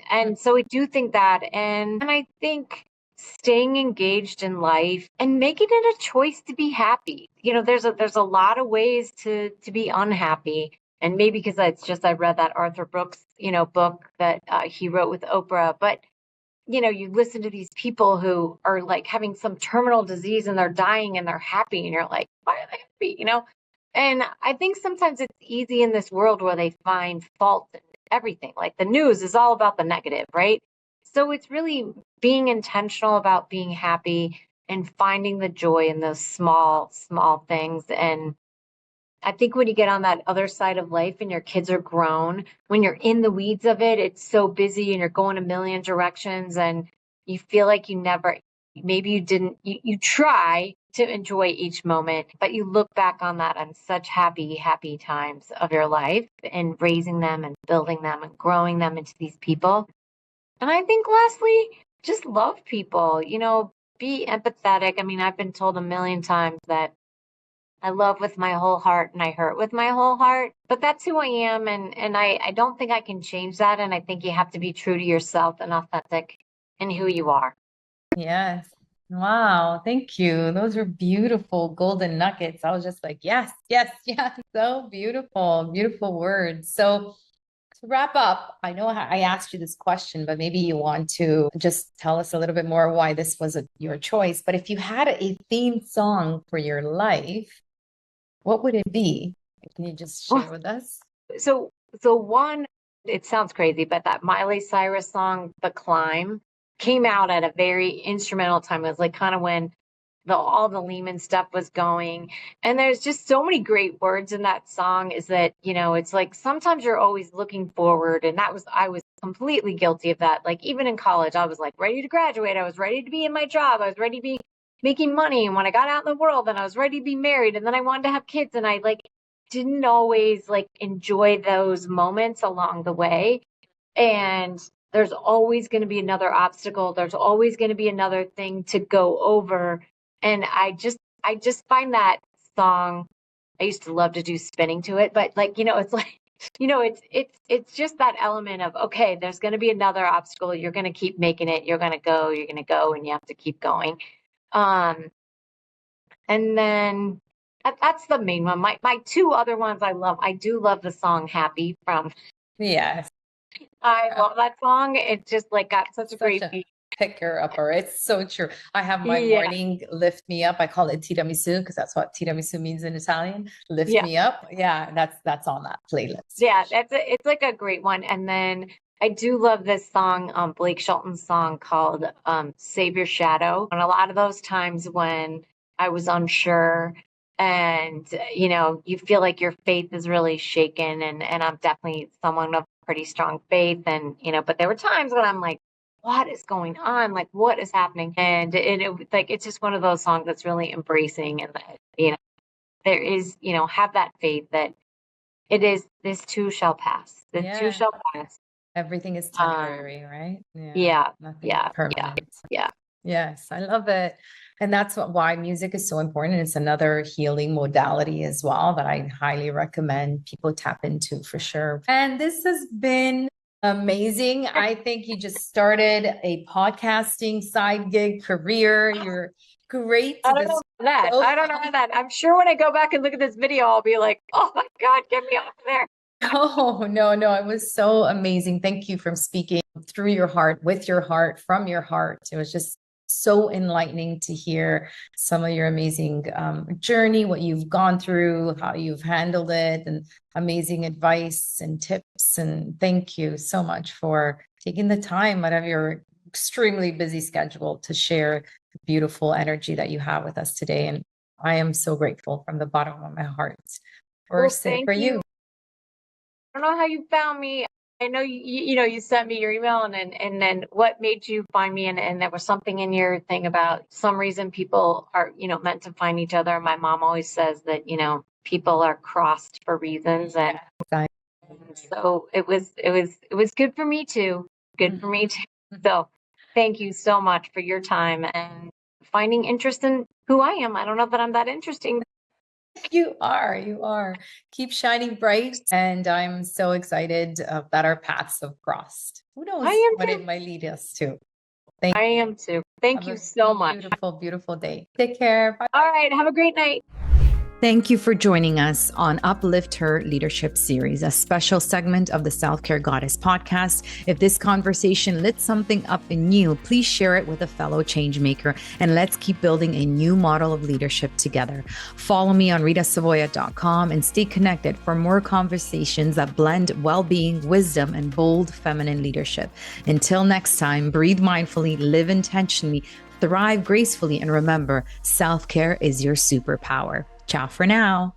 and so I do think that, and I think staying engaged in life and making it a choice to be happy. There's a lot of ways to be unhappy. And maybe because it's just, I read that Arthur Brooks, book that he wrote with Oprah, but you listen to these people who are like having some terminal disease and they're dying and they're happy. And you're like, why are they happy? And I think sometimes it's easy in this world where they find fault everything. Like the news is all about the negative, right? So it's really being intentional about being happy and finding the joy in those small, small things. And I think when you get on that other side of life and your kids are grown, when you're in the weeds of it, it's so busy and you're going a million directions and you feel like you never, maybe you didn't, you try to enjoy each moment, but you look back on that on such happy, happy times of your life and raising them and building them and growing them into these people. And I think lastly, just love people, be empathetic. I mean, I've been told a million times that I love with my whole heart and I hurt with my whole heart, but that's who I am. And I don't think I can change that. And I think you have to be true to yourself and authentic in who you are. Yes. Wow. Thank you. Those were beautiful golden nuggets. I was just like, yes, yes, yes. So beautiful, beautiful words. So to wrap up, I know I asked you this question, but maybe you want to just tell us a little bit more why this was your choice. But if you had a theme song for your life, what would it be? Can you just share with us? So one, it sounds crazy, but that Miley Cyrus song, The Climb, came out at a very instrumental time. It was like kind of when all the Lehman stuff was going. And there's just so many great words in that song is that, it's like sometimes you're always looking forward. And I was completely guilty of that. Like even in college, I was like ready to graduate. I was ready to be in my job. I was ready to be making money. And when I got out in the world, then I was ready to be married. And then I wanted to have kids. And I like didn't always like enjoy those moments along the way. And there's always going to be another obstacle. There's always going to be another thing to go over. And I just find that song, I used to love to do spinning to it, but like, it's like, it's just that element of, okay, there's going to be another obstacle. You're going to keep making it. You're going to go, and you have to keep going. And then that's the main one. My two other ones I love. I do love the song Happy from. Yes. I love that song. It just like got such a great beat. Picker upper. It's so true. I have my morning lift me up. I call it tiramisu because that's what tiramisu means in Italian. Lift me up. Yeah, that's on that playlist. Yeah, it's like a great one. And then I do love this song, Blake Shelton's song called Save Your Shadow. And a lot of those times when I was unsure and you feel like your faith is really shaken and I'm definitely someone of pretty strong faith and but there were times when I'm like, what is going on? Like, what is happening? And it's just one of those songs that's really embracing and that, there is, have that faith that it is, this too shall pass. This too shall pass. Everything is temporary, right? Yeah. Nothing permanent. Yeah. Yes, I love it. And that's why music is so important. It's another healing modality as well that I highly recommend people tap into for sure. And this has been amazing. I think you just started a podcasting side gig career. You're great. I don't know that. I don't know that. I'm sure when I go back and look at this video, I'll be like, oh my God, get me off there. Oh, no, it was so amazing. Thank you for speaking through your heart, with your heart, from your heart. It was just so enlightening to hear some of your amazing journey, what you've gone through, how you've handled it, and amazing advice and tips. And thank you so much for taking the time out of your extremely busy schedule to share the beautiful energy that you have with us today. And I am so grateful from the bottom of my heart for you. I don't know how you found me. I know you sent me your email and then what made you find me and there was something in your thing about some reason people are, meant to find each other. My mom always says that, people are crossed for reasons and so it was good for me too. Good for me too. So thank you so much for your time and finding interest in who I am. I don't know that I'm that interesting. You are. Keep shining bright. And I'm so excited that our paths have crossed. Who knows what it might lead us to. I am too. Thank you so much. Beautiful, beautiful day. Take care. Bye. All right. Have a great night. Thank you for joining us on UpliftHER Leadership Series, a special segment of the Self-Care Goddess podcast. If this conversation lit something up in you, please share it with a fellow changemaker, and let's keep building a new model of leadership together. Follow me on ritasavoya.com and stay connected for more conversations that blend well-being, wisdom, and bold feminine leadership. Until next time, breathe mindfully, live intentionally, thrive gracefully, and remember, self-care is your superpower. Ciao for now.